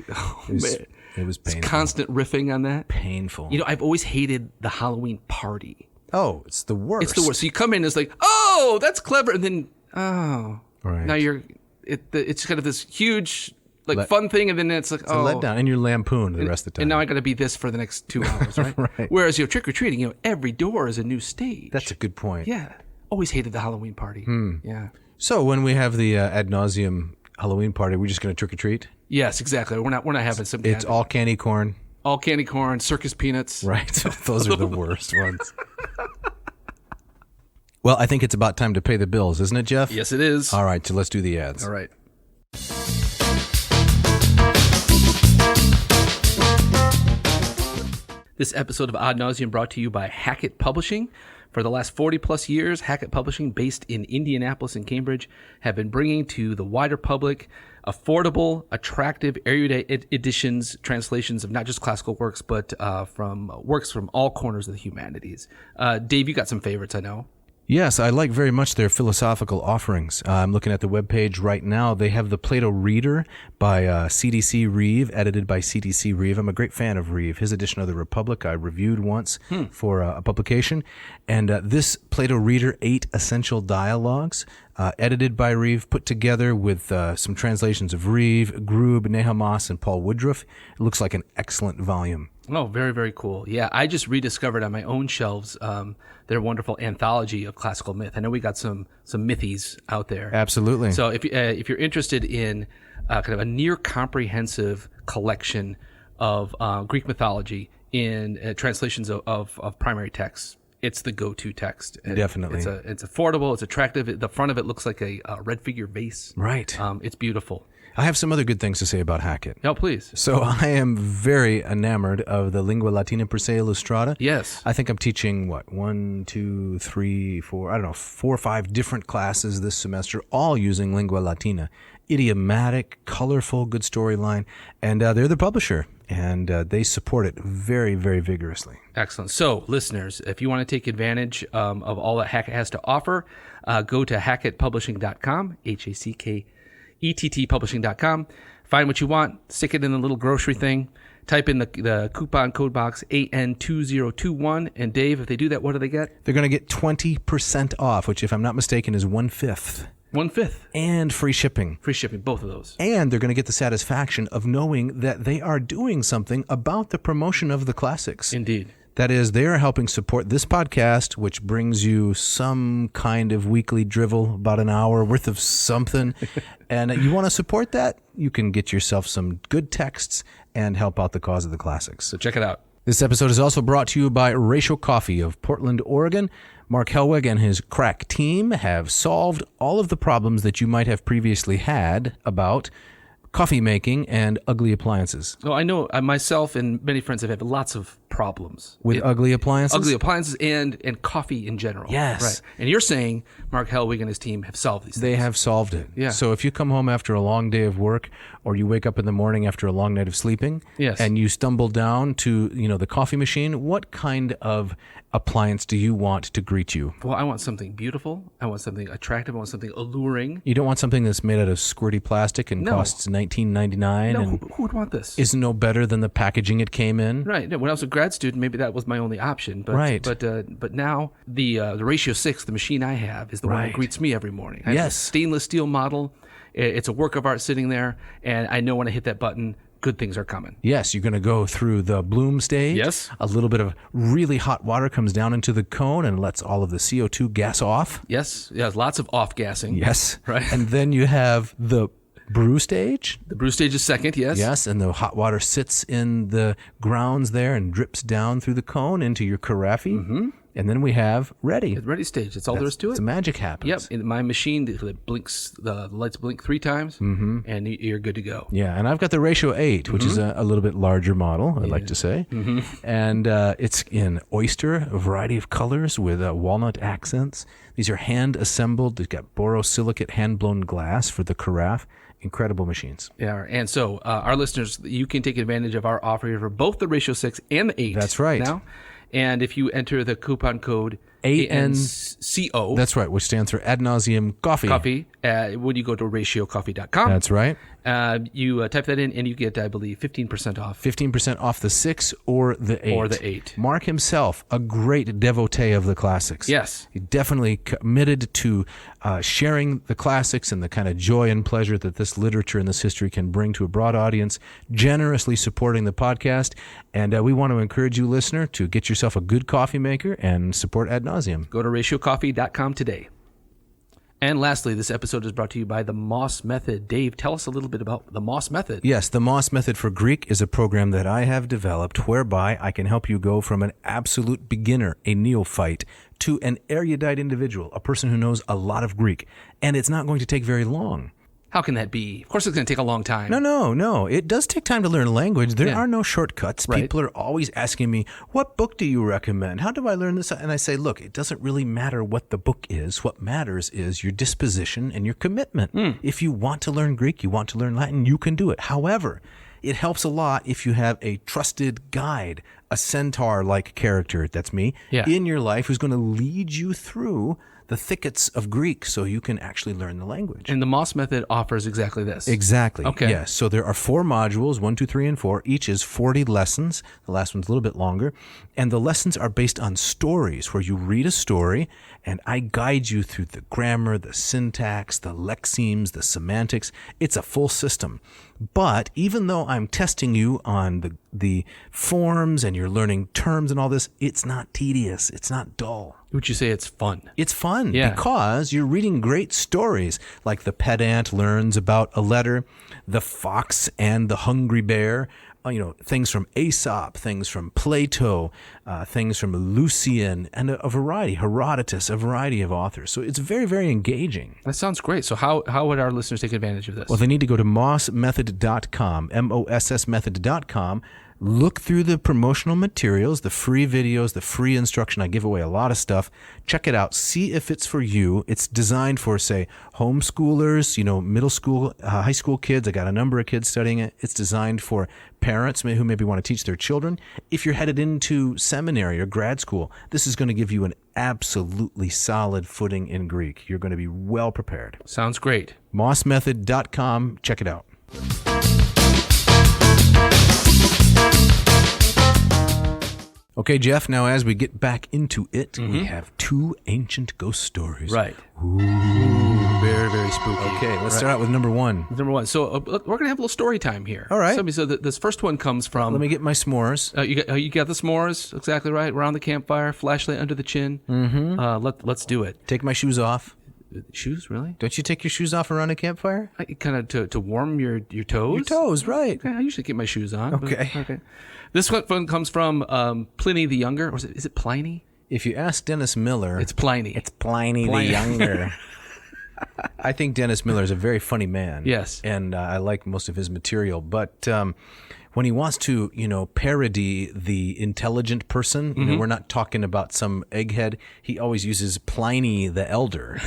S2: It was painful.
S3: It's constant riffing on that.
S2: Painful.
S3: You know, I've always hated the Halloween party.
S2: Oh, it's the worst.
S3: It's the worst. So you come in, it's like, oh, that's clever, and then, oh,
S2: Right.
S3: now it's kind of this huge, like, fun thing, and then it's like,
S2: It's a letdown, and you're lampooned the rest of the time.
S3: and now I got to be this for the next 2 hours, right?
S2: Right.
S3: Whereas, trick or treating, every door is a new stage.
S2: That's a good point.
S3: Yeah. Always hated the Halloween party. Yeah.
S2: So when we have the ad nauseum Halloween party, we're just going to trick or treat.
S3: Yes, exactly. We're not having some.
S2: It's all candy corn.
S3: all candy corn, circus peanuts.
S2: Right. Those are the worst ones. Well, I think it's about time to pay the bills, isn't it, Jeff?
S3: Yes, it is.
S2: All right, so let's do the ads.
S3: All right. This episode of Ad Nauseam brought to you by Hackett Publishing. For the last 40 plus years, Hackett Publishing, based in Indianapolis and Cambridge, have been bringing to the wider public affordable, attractive, erudite editions, translations of not just classical works, but from works from all corners of the humanities. Dave, you got some favorites, I know.
S2: Yes, I like very much their philosophical offerings. I'm looking at the webpage right now. They have the Plato Reader by CDC Reeve, edited by CDC Reeve. I'm a great fan of Reeve. His edition of the Republic I reviewed once for a publication. And this Plato Reader, 8 Essential Dialogues, edited by Reeve, put together with some translations of Reeve, Grube, Nehamas, and Paul Woodruff. It looks like an excellent volume.
S3: Oh, very, very cool. Yeah, I just rediscovered on my own shelves their wonderful anthology of classical myth. I know we got some mythies out there.
S2: Absolutely.
S3: So if you're interested in kind of a near comprehensive collection of Greek mythology in translations of primary texts, it's the go-to text. And
S2: Definitely.
S3: It's affordable. It's attractive. The front of it looks like a red figure vase.
S2: Right.
S3: It's beautiful.
S2: I have some other good things to say about Hackett.
S3: No, please.
S2: So I am very enamored of the Lingua Latina per se illustrata.
S3: Yes.
S2: I think I'm teaching, 4 or 5 different classes this semester, all using Lingua Latina. Idiomatic, colorful, good storyline. And they're the publisher, and they support it very, very vigorously.
S3: Excellent. So, listeners, if you want to take advantage of all that Hackett has to offer, go to hackettpublishing.com, HACKETTpublishing.com. Find what you want, stick it in the little grocery thing, type in the coupon code box AN2021, and Dave, if they do that, what do they get?
S2: They're going to get 20% off, which, if I'm not mistaken, is 1/5.
S3: 1/5.
S2: And free shipping.
S3: Free shipping, both of those.
S2: And they're going to get the satisfaction of knowing that they are doing something about the promotion of the classics.
S3: Indeed.
S2: That is, they are helping support this podcast, which brings you some kind of weekly drivel, about an hour worth of something. And you want to support that? You can get yourself some good texts and help out the cause of the classics.
S3: So check it out.
S2: This episode is also brought to you by Ratio Coffee of Portland, Oregon. Mark Helwig and his crack team have solved all of the problems that you might have previously had about coffee making and ugly appliances.
S3: Oh, I know myself and many friends have had lots of problems
S2: With ugly appliances?
S3: ugly appliances and coffee in general.
S2: Yes.
S3: Right. And you're saying Mark Helwig and his team have solved these things.
S2: They have solved it.
S3: Yeah.
S2: So if you come home after a long day of work, or you wake up in the morning after a long night of sleeping,
S3: Yes.
S2: and you stumble down to the coffee machine, what kind of appliance do you want to greet you?
S3: Well, I want something beautiful. I want something attractive. I want something alluring.
S2: You don't want something that's made out of squirty plastic and
S3: No.
S2: costs $19.99
S3: No,
S2: and
S3: who would want this?
S2: is no better than the packaging it came in.
S3: Right. No, when I was a grad student, maybe that was my only option. But,
S2: Right.
S3: But now the Ratio 6, the machine I have, is the one
S2: Right.
S3: that greets me every morning. I have
S2: Yes.
S3: a stainless steel model. It's a work of art sitting there, and I know when I hit that button, good things are coming.
S2: Yes, you're going to go through the bloom stage.
S3: Yes.
S2: A little bit of really hot water comes down into the cone and lets all of the CO2 gas off.
S3: Yes. Lots of off-gassing.
S2: Yes.
S3: Right.
S2: And then you have the brew stage.
S3: The brew stage is second, yes.
S2: Yes, and the hot water sits in the grounds there and drips down through the cone into your carafe. Mm-hmm. And then we have ready.
S3: The ready stage. That's all there is to it.
S2: The magic happens.
S3: Yep. In my machine, it blinks. The lights blink 3 times, and you're good to go.
S2: Yeah, and I've got the ratio 8, which is a little bit larger model, I'd like to say. Mm-hmm. And it's in oyster, a variety of colors with walnut accents. These are hand-assembled. They've got borosilicate hand-blown glass for the carafe. Incredible machines.
S3: Yeah, and so our listeners, you can take advantage of our offer here for both the ratio 6 and the 8.
S2: That's right.
S3: Now. And if you enter the coupon code ANCO.
S2: That's right, which stands for Ad Nauseam Coffee.
S3: When you go to ratiocoffee.com.
S2: That's right.
S3: You type that in and you get, I believe, 15% off.
S2: 15% off the 6 or the 8.
S3: Or the 8.
S2: Mark himself, a great devotee of the classics.
S3: Yes.
S2: He definitely committed to sharing the classics and the kind of joy and pleasure that this literature and this history can bring to a broad audience, generously supporting the podcast. And we want to encourage you, listener, to get yourself a good coffee maker and support Ad Nauseam.
S3: Go to ratiocoffee.com today. And lastly, this episode is brought to you by the Moss Method. Dave, tell us a little bit about the Moss Method.
S2: Yes, the Moss Method for Greek is a program that I have developed whereby I can help you go from an absolute beginner, a neophyte, to an erudite individual, a person who knows a lot of Greek. And it's not going to take very long.
S3: How can that be? Of course, it's going to take a long time.
S2: No. It does take time to learn a language. There are no shortcuts.
S3: Right.
S2: People are always asking me, what book do you recommend? How do I learn this? And I say, look, it doesn't really matter what the book is. What matters is your disposition and your commitment. If you want to learn Greek, you want to learn Latin, you can do it. However, it helps a lot if you have a trusted guide, a centaur-like character, that's me, in your life who's going to lead you through the thickets of Greek so you can actually learn the language.
S3: And the Moss Method offers exactly this.
S2: Exactly.
S3: Okay.
S2: Yes. So there are 4 modules, 1, 2, 3, and 4. Each is 40 lessons. The last one's a little bit longer. And the lessons are based on stories where you read a story and I guide you through the grammar, the syntax, the lexemes, the semantics. It's a full system. But even though I'm testing you on the forms and you're learning terms and all this, it's not tedious. It's not dull.
S3: Would you say it's fun?
S2: It's fun because you're reading great stories like the pedant learns about a letter, the fox and the hungry bear, things from Aesop, things from Plato, things from Lucian, and a variety, Herodotus, a variety of authors. So it's very, very engaging.
S3: That sounds great. So how would our listeners take advantage of this?
S2: Well, they need to go to mossmethod.com, mossmethod.com, look through the promotional materials, the free videos, the free instruction. I give away a lot of stuff. Check it out. See if it's for you. It's designed for, say, homeschoolers, middle school, high school kids. I got a number of kids studying it. It's designed for parents who maybe want to teach their children. If you're headed into seminary or grad school, this is going to give you an absolutely solid footing in Greek. You're going to be well prepared.
S3: Sounds great.
S2: mossmethod.com. Check it out. Okay, Jeff, now as we get back into it, we have 2 ancient ghost stories.
S3: Right.
S2: Ooh.
S3: Very, very spooky.
S2: Okay, let's start out with number 1.
S3: Number 1. So we're going to have a little story time here.
S2: All right.
S3: So this first one comes from...
S2: Let me get my s'mores.
S3: You got the s'mores, exactly right. Around the campfire, flashlight under the chin. Mm-hmm. Let's do it.
S2: Take my shoes off.
S3: Shoes, really?
S2: Don't you take your shoes off around a campfire?
S3: Kind of to warm your toes?
S2: Your toes, right.
S3: Okay, I usually get my shoes on.
S2: Okay.
S3: Okay. This one comes from Pliny the Younger. Or is it Pliny?
S2: If you ask Dennis Miller...
S3: It's Pliny.
S2: It's Pliny the Younger. I think Dennis Miller is a very funny man.
S3: Yes.
S2: And I like most of his material. But when he wants to, parody the intelligent person, we're not talking about some egghead. He always uses Pliny the Elder.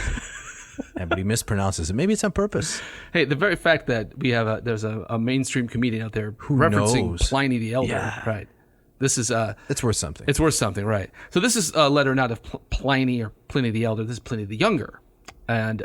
S2: But he mispronounces it. Maybe it's on purpose.
S3: Hey, the very fact that we have there's a mainstream comedian out there referencing
S2: knows?
S3: Pliny the Elder, right? This is
S2: it's worth something.
S3: It's worth something, right? So this is a letter not of Pliny or Pliny the Elder. This is Pliny the Younger, and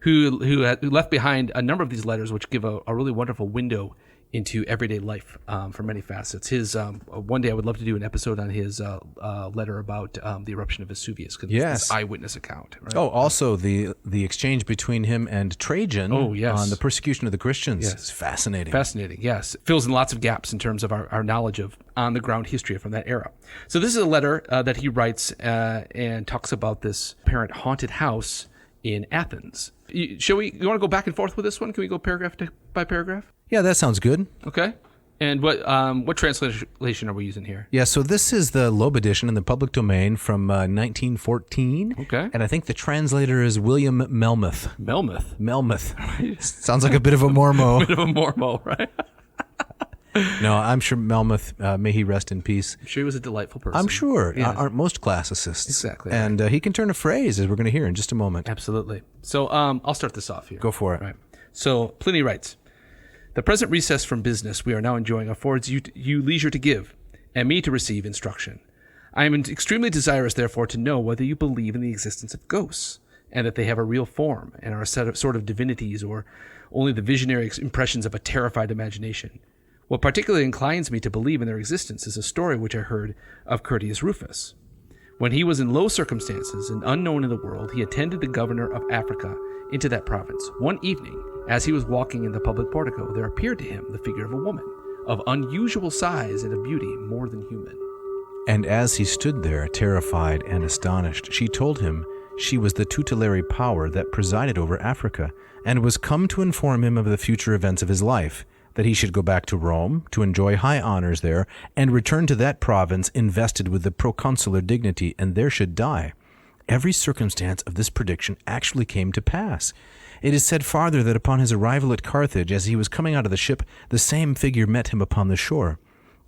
S3: who left behind a number of these letters, which give a really wonderful window into everyday life from many facets. His one day I would love to do an episode on his letter about the eruption of Vesuvius, because it's this eyewitness account. Right?
S2: Oh, also the exchange between him and Trajan on the persecution of the Christians.
S3: Yes.
S2: It's fascinating.
S3: Fascinating, yes. It fills in lots of gaps in terms of our knowledge of on-the-ground history from that era. So this is a letter that he writes and talks about this apparent haunted house in Athens. You want to go back and forth with this one? Can we go paragraph by paragraph?
S2: Yeah, that sounds good.
S3: Okay. And what translation are we using here?
S2: Yeah, so this is the Loeb edition in the public domain from 1914.
S3: Okay.
S2: And I think the translator is William Melmoth.
S3: Melmoth.
S2: Sounds like a bit of a Mormo.
S3: Bit of a Mormo, right?
S2: No, I'm sure Melmoth, may he rest in peace.
S3: I'm sure he was a delightful person.
S2: I'm sure.
S3: Yeah.
S2: Aren't most classicists?
S3: Exactly.
S2: And he can turn a phrase, as we're going to hear in just a moment.
S3: Absolutely. So I'll start this off here.
S2: Go for it.
S3: Right. So Pliny writes, "The present recess from business we are now enjoying affords you leisure to give, and me to receive instruction. I am extremely desirous, therefore, to know whether you believe in the existence of ghosts, and that they have a real form, and are a sort of divinities, or only the visionary impressions of a terrified imagination. What particularly inclines me to believe in their existence is a story which I heard of Curtius Rufus. When he was in low circumstances and unknown in the world, he attended the governor of Africa into that province. One evening, as he was walking in the public portico, there appeared to him the figure of a woman, of unusual size and of beauty more than human.
S2: And as he stood there, terrified and astonished, she told him she was the tutelary power that presided over Africa, and was come to inform him of the future events of his life, that he should go back to Rome to enjoy high honors there, and return to that province invested with the proconsular dignity, and there should die. Every circumstance of this prediction actually came to pass. It is said farther that upon his arrival at Carthage, as he was coming out of the ship, the same figure met him upon the shore.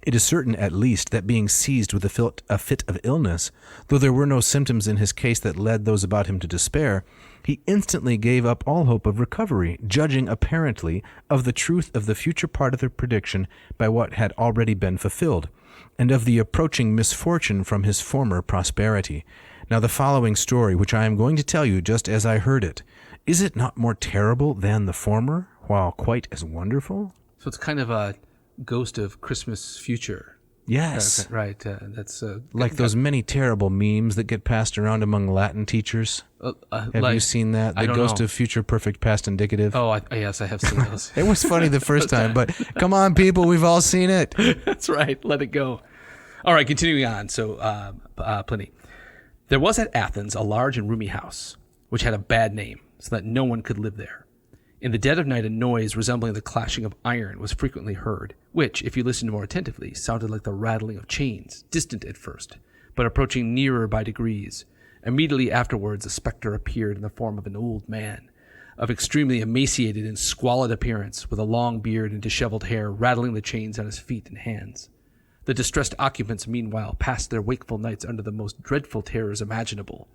S2: It is certain, at least, that being seized with a fit of illness, though there were no symptoms in his case that led those about him to despair, he instantly gave up all hope of recovery, judging apparently of the truth of the future part of the prediction by what had already been fulfilled, and of the approaching misfortune from his former prosperity. Now the following story, which I am going to tell you just as I heard it, is it not more terrible than the former, while quite as wonderful?"
S3: So it's kind of a ghost of Christmas future.
S2: Yes.
S3: Right. That's
S2: like those many terrible memes that get passed around among Latin teachers. Have you seen that? The ghost of future perfect past indicative.
S3: Oh, yes, I have seen those.
S2: It was funny the first time, but come on, people, we've all seen it.
S3: That's right. Let it go. All right, continuing on. So, Pliny. "There was at Athens a large and roomy house, which had a bad name, so that no one could live there. In the dead of night, a noise resembling the clashing of iron was frequently heard, which, if you listened more attentively, sounded like the rattling of chains, distant at first, but approaching nearer by degrees. Immediately afterwards, a spectre appeared in the form of an old man, of extremely emaciated and squalid appearance, with a long beard and disheveled hair, rattling the chains on his feet and hands. The distressed occupants, meanwhile, passed their wakeful nights under the most dreadful terrors imaginable.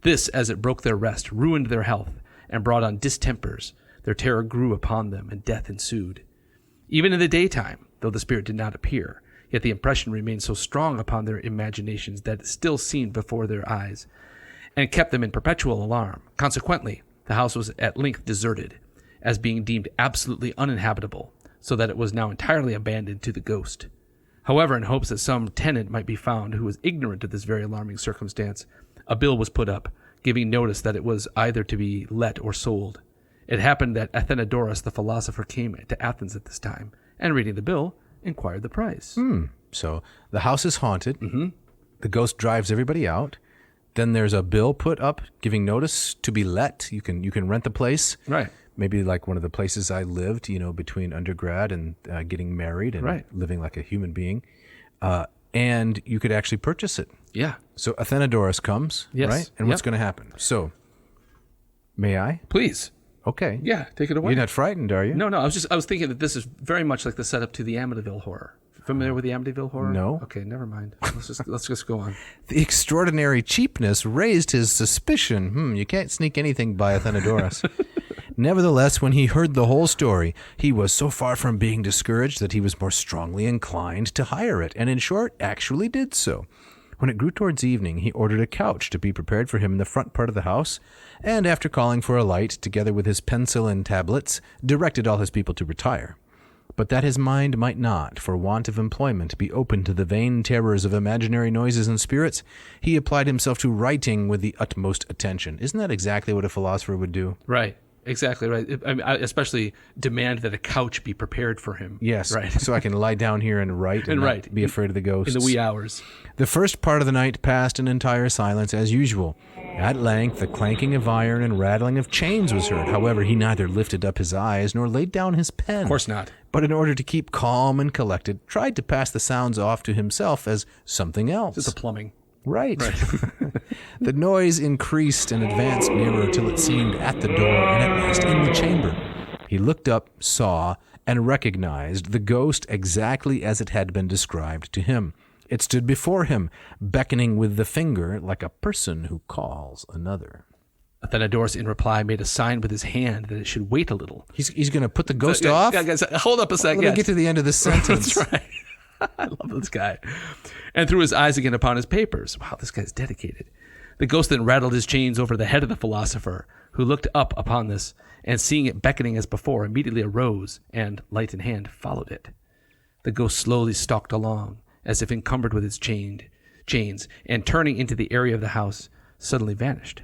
S3: This, as it broke their rest, ruined their health, and brought on distempers. Their terror grew upon them, and death ensued. Even in the daytime, though the spirit did not appear, yet the impression remained so strong upon their imaginations that it still seemed before their eyes, and kept them in perpetual alarm. Consequently, the house was at length deserted, as being deemed absolutely uninhabitable, so that it was now entirely abandoned to the ghost. However, in hopes that some tenant might be found who was ignorant of this very alarming circumstance, a bill was put up, giving notice that it was either to be let or sold. It happened that Athenodorus the philosopher came to Athens at this time, and reading the bill, inquired the price."
S2: So the house is haunted. Mm-hmm. The ghost drives everybody out. Then there's a bill put up giving notice to be let. You can rent the place.
S3: Right.
S2: Maybe like one of the places I lived, between undergrad and getting married and living like a human being. And you could actually purchase it.
S3: Yeah.
S2: So Athenodorus comes,
S3: Yes.
S2: right? And what's going to happen? So, may I?
S3: Please.
S2: Okay.
S3: Yeah, take it away.
S2: You're not frightened, are you?
S3: No, I was thinking that this is very much like the setup to the Amityville horror. Familiar with the Amityville horror?
S2: No.
S3: Okay, never mind. Let's just go on.
S2: The extraordinary cheapness raised his suspicion. You can't sneak anything by Athenodorus. Nevertheless, when he heard the whole story, he was so far from being discouraged that he was more strongly inclined to hire it, and in short, actually did so. When it grew towards evening, he ordered a couch to be prepared for him in the front part of the house, and after calling for a light, together with his pencil and tablets, directed all his people to retire. But that his mind might not, for want of employment, be open to the vain terrors of imaginary noises and spirits, he applied himself to writing with the utmost attention. Isn't that exactly what a philosopher would do?
S3: Right. exactly right. I mean, I especially demand that a couch be prepared for him.
S2: Yes,
S3: right.
S2: so I can lie down here and write and not be afraid of the ghosts.
S3: In the wee hours.
S2: The first part of the night passed in entire silence as usual. At length, the clanking of iron and rattling of chains was heard. However, he neither lifted up his eyes nor laid down his pen.
S3: Of course not.
S2: But in order to keep calm and collected, tried to pass the sounds off to himself as something else.
S3: Just the plumbing.
S2: Right. The noise increased and advanced nearer till it seemed at the door and at last in the chamber. He looked up, saw, and recognized the ghost exactly as it had been described to him. It stood before him, beckoning with the finger like a person who calls another.
S3: Athenodorus, in reply, made a sign with his hand that it should wait a little.
S2: He's going to put the ghost off?
S3: Yeah, guys, hold up a second.
S2: Let me get to the end of the sentence.
S3: That's right. I love this guy. And threw his eyes again upon his papers. Wow, this guy's dedicated. The ghost then rattled his chains over the head of the philosopher, who looked up upon this, and seeing it beckoning as before, immediately arose, and, light in hand, followed it. The ghost slowly stalked along, as if encumbered with its chains, and turning into the area of the house, suddenly vanished.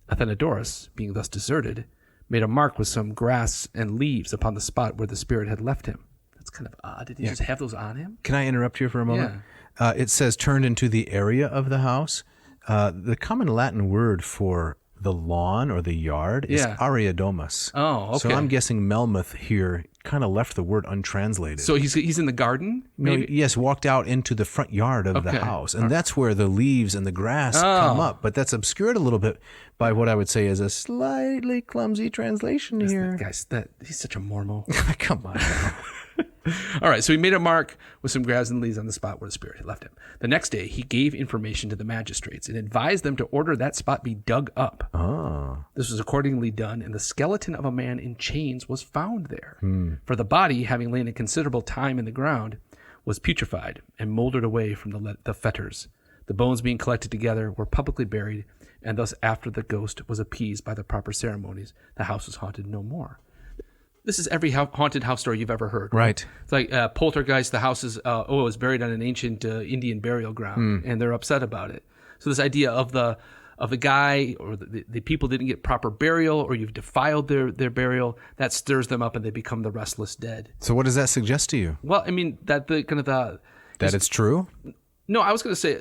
S3: Athenodorus, being thus deserted, made a mark with some grass and leaves upon the spot where the spirit had left him. That's kind of odd. Did he just have those on him?
S2: Can I interrupt you for a moment? Yeah. It says turned into the area of the house. The common Latin word for the lawn or the yard is area domus.
S3: Oh, okay.
S2: So I'm guessing Melmoth here kind of left the word untranslated.
S3: So he's in the garden? Maybe?
S2: No, yes, walked out into the front yard of the house. And that's where the leaves and the grass come up. But that's obscured a little bit by what I would say is a slightly clumsy translation here.
S3: Guys, he's such a Mormo.
S2: Come on now.
S3: All right, so he made a mark with some grass and leaves on the spot where the spirit had left him. The next day, he gave information to the magistrates and advised them to order that spot be dug up.
S2: Oh.
S3: This was accordingly done, and the skeleton of a man in chains was found there. For the body, having lain a considerable time in the ground, was putrefied and moldered away from the fetters. The bones being collected together were publicly buried, and thus after the ghost was appeased by the proper ceremonies, the house was haunted no more. This is every haunted house story you've ever heard.
S2: Right.
S3: It's like Poltergeist, the house is, it was buried on an ancient Indian burial ground, and they're upset about it. So this idea of the guy or the people didn't get proper burial, or you've defiled their burial, that stirs them up and they become the restless dead.
S2: So what does that suggest to you?
S3: Well, I mean, that
S2: it's true?
S3: No, I was going to say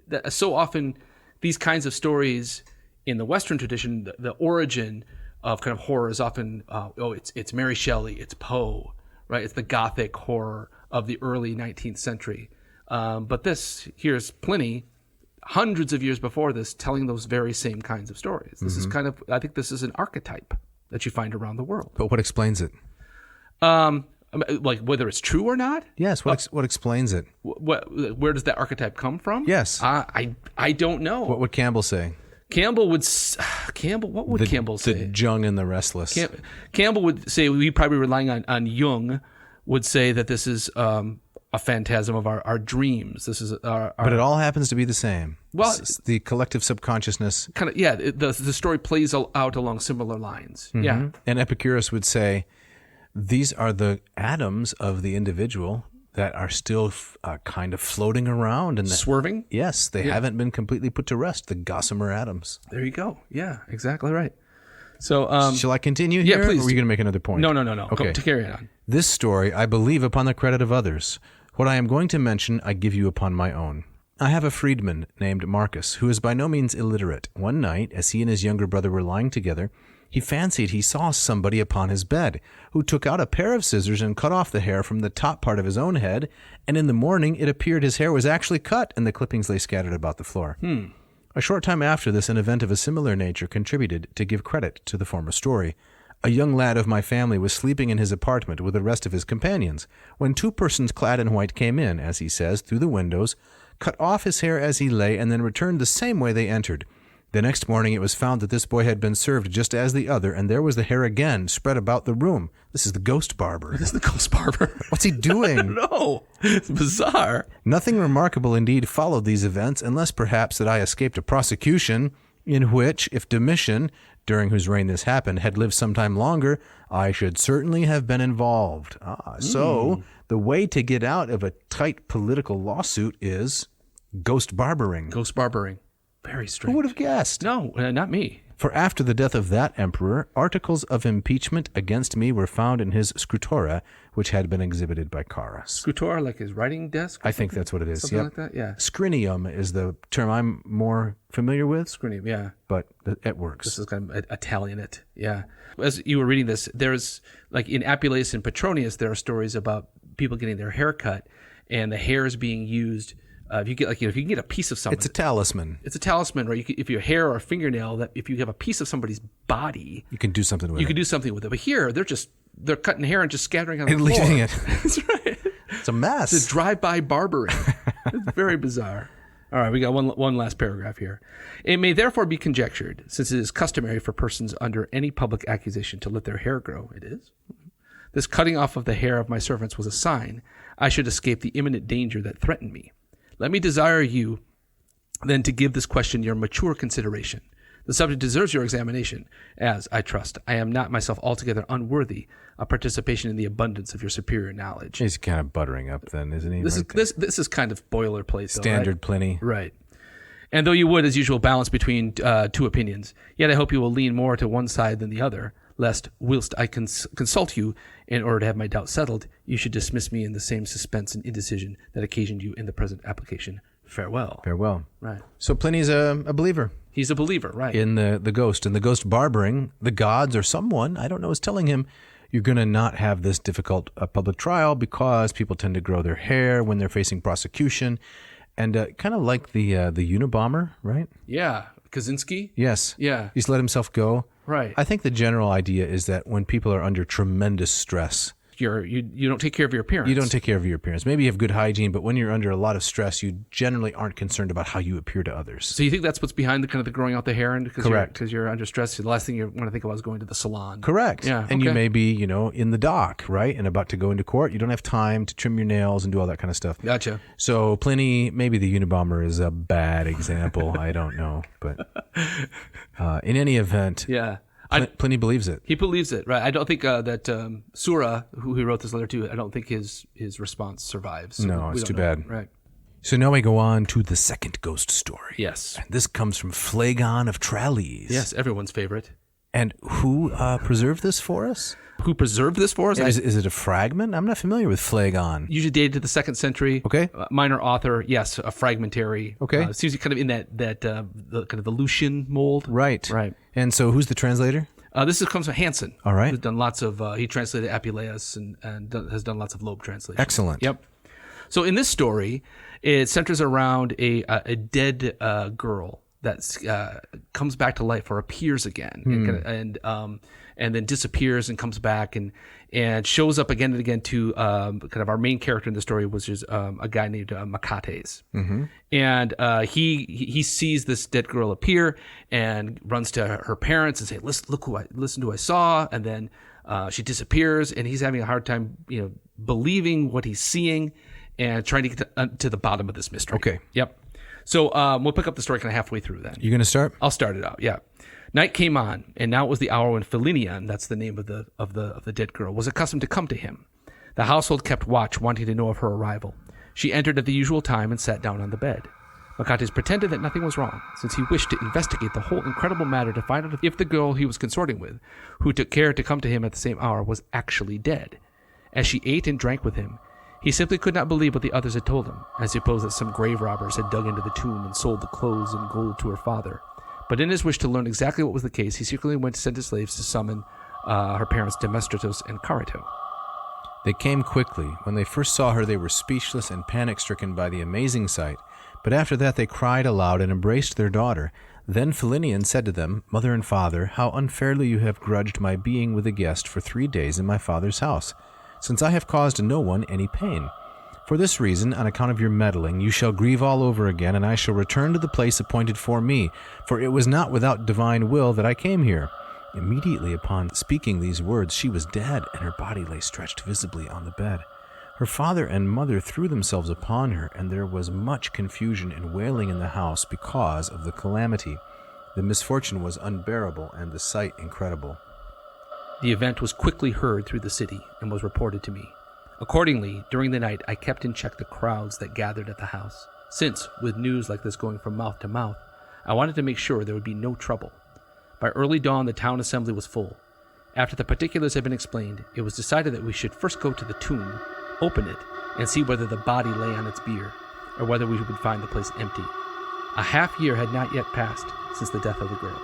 S3: that so often these kinds of stories in the Western tradition, the origin of kind of horror is often, it's Mary Shelley, it's Poe, right? It's the Gothic horror of the early 19th century. But here's Pliny, hundreds of years before this, telling those very same kinds of stories. This is I think this is an archetype that you find around the world.
S2: But what explains it?
S3: Like whether it's true or not?
S2: Yes, what explains it?
S3: Where does that archetype come from?
S2: Yes.
S3: I don't know.
S2: What would Campbell say?
S3: What would Campbell say?
S2: The Jung and the Restless.
S3: Campbell would say, we probably relying on Jung, would say that this is a phantasm of our dreams. This is our
S2: but it all happens to be the same.
S3: Well,
S2: the collective subconsciousness.
S3: Kind of, yeah. The story plays out along similar lines. Mm-hmm. Yeah.
S2: And Epicurus would say, these are the atoms of the individual that are still kind of floating around and
S3: swerving.
S2: Yes, they haven't been completely put to rest. The gossamer atoms.
S3: There you go. Yeah, exactly right. So,
S2: shall I continue here?
S3: Yeah, please.
S2: Or are you going to make another point?
S3: No.
S2: Okay.
S3: To carry it on.
S2: This story I believe upon the credit of others. What I am going to mention I give you upon my own. I have a freedman named Marcus, who is by no means illiterate. One night, as he and his younger brother were lying together, he fancied he saw somebody upon his bed, who took out a pair of scissors and cut off the hair from the top part of his own head, and in the morning it appeared his hair was actually cut, and the clippings lay scattered about the floor. A short time after this, an event of a similar nature contributed to give credit to the former story. A young lad of my family was sleeping in his apartment with the rest of his companions, when two persons clad in white came in, as he says, through the windows, cut off his hair as he lay, and then returned the same way they entered. The next morning it was found that this boy had been served just as the other, and there was the hair again spread about the room. This is the ghost barber.
S3: This is the ghost barber.
S2: What's he doing?
S3: I don't know. It's bizarre.
S2: Nothing remarkable indeed followed these events, unless perhaps that I escaped a prosecution, in which, if Domitian, during whose reign this happened, had lived some time longer, I should certainly have been involved. So the way to get out of a tight political lawsuit is ghost barbering.
S3: Ghost barbering. Very strange.
S2: Who would have guessed?
S3: No, not me.
S2: For after the death of that emperor, articles of impeachment against me were found in his scriptura, which had been exhibited by Carus.
S3: Scriptura, like his writing desk?
S2: I think that's what it is.
S3: Something
S2: Yep.
S3: like that, yeah.
S2: Scrinium is the term I'm more familiar with,
S3: Scrinium, yeah.
S2: but it works.
S3: This is kind of Italianate, yeah. As you were reading this, there's, like in Appius and Petronius, there are stories about people getting their hair cut and the hair is being used. If you can get a piece of something,
S2: It's a talisman.
S3: it's a talisman, right? If your hair or a fingernail, that if you have a piece of somebody's body,
S2: You can do something with
S3: you
S2: it.
S3: can do something with it. But here, they're cutting hair and just scattering on the
S2: And
S3: floor.
S2: leaving it.
S3: That's right.
S2: It's a mess.
S3: It's drive-by barbering. It's very bizarre. All right, we got one last paragraph here. It may therefore be conjectured, since it is customary for persons under any public accusation to let their hair grow, it is. This cutting off of the hair of my servants was a sign I should escape the imminent danger that threatened me. Let me desire you then to give this question your mature consideration. The subject deserves your examination, as, I trust, I am not myself altogether unworthy of participation in the abundance of your superior knowledge.
S2: He's kind of buttering up then, isn't he?
S3: This
S2: Right there.
S3: is kind of boilerplate, though,
S2: Standard Pliny.
S3: right? And though you would, as usual, balance between two opinions, yet I hope you will lean more to one side than the other, lest, whilst I consult you in order to have my doubt settled, you should dismiss me in the same suspense and indecision that occasioned you in the present application. Farewell.
S2: Farewell.
S3: Right.
S2: So Pliny's a believer
S3: He's a believer, right?
S2: in the ghost. And the ghost barbering, the gods or someone, I don't know, is telling him, you're going to not have this difficult public trial because people tend to grow their hair when they're facing prosecution. And kind of like the Unabomber, right?
S3: Yeah. Kaczynski?
S2: Yes.
S3: Yeah.
S2: He's let himself go.
S3: Right.
S2: I think the general idea is that when people are under tremendous stress,
S3: You don't take care of your appearance.
S2: you don't take care of your appearance. Maybe you have good hygiene, but when you're under a lot of stress, you generally aren't concerned about how you appear to others.
S3: So you think that's what's behind the growing out the hair? And
S2: Correct.
S3: Because you're under stress, the last thing you want to think about is going to the salon.
S2: Correct.
S3: Yeah,
S2: And you
S3: okay.
S2: may be, in the dock, right? And about to go into court. You don't have time to trim your nails and do all that kind of stuff.
S3: Gotcha.
S2: So Pliny, maybe the Unabomber is a bad example. I don't know. But in any event,
S3: Yeah.
S2: Pliny believes it.
S3: He believes it, right? I don't think that Sura, who he wrote this letter to, I don't think his response survives. So
S2: No,
S3: we
S2: it's
S3: don't
S2: too
S3: know.
S2: bad.
S3: Right.
S2: So now we go on to the second ghost story.
S3: Yes.
S2: And this comes from Phlegon of Tralles.
S3: Yes, everyone's favorite.
S2: And who preserved this for us?
S3: Who preserved this for us?
S2: Is it a fragment? I'm not familiar with Phlegon.
S3: Usually dated to the 2nd century.
S2: Okay.
S3: Minor author, yes, a fragmentary.
S2: Okay.
S3: Seems kind of in that the kind of the Lucian mold.
S2: Right.
S3: Right.
S2: And so who's the translator?
S3: Comes from Hansen.
S2: All right.
S3: Who's done lots of, he translated Apuleius and has done lots of Loeb translations.
S2: Excellent.
S3: Yep. So in this story, it centers around a dead girl that comes back to life or appears again and then disappears and comes back and shows up again and again to kind of our main character in the story, which is a guy named Macates. Mm-hmm. And he sees this dead girl appear and runs to her parents and say, listen to who I saw. And then she disappears and he's having a hard time, believing what he's seeing and trying to get to the bottom of this mystery.
S2: Okay.
S3: Yep. So we'll pick up the story kind of halfway through then.
S2: You going to start?
S3: I'll start it out. Yeah. Night came on, and now it was the hour when Philinian, that's the name of the dead girl, was accustomed to come to him. The household kept watch, wanting to know of her arrival. She entered at the usual time and sat down on the bed. Macates pretended that nothing was wrong, since he wished to investigate the whole incredible matter to find out if the girl he was consorting with, who took care to come to him at the same hour, was actually dead. As she ate and drank with him, he simply could not believe what the others had told him, and supposed that some grave robbers had dug into the tomb and sold the clothes and gold to her father. But in his wish to learn exactly what was the case, he secretly went to send his slaves to summon her parents Demestratos and Charito.
S2: They came quickly. When they first saw her, they were speechless and panic-stricken by the amazing sight. But after that they cried aloud and embraced their daughter. Then Philinian said to them, Mother and father, how unfairly you have grudged my being with a guest for 3 days in my father's house, since I have caused no one any pain. For this reason, on account of your meddling, you shall grieve all over again, and I shall return to the place appointed for me, for it was not without divine will that I came here. Immediately upon speaking these words, she was dead, and her body lay stretched visibly on the bed. Her father and mother threw themselves upon her, and there was much confusion and wailing in the house because of the calamity. The misfortune was unbearable, and the sight incredible.
S3: The event was quickly heard through the city and was reported to me. Accordingly, during the night, I kept in check the crowds that gathered at the house, since, with news like this going from mouth to mouth, I wanted to make sure there would be no trouble. By early dawn, the town assembly was full. After the particulars had been explained, it was decided that we should first go to the tomb, open it, and see whether the body lay on its bier, or whether we would find the place empty. A half year had not yet passed since the death of the girl.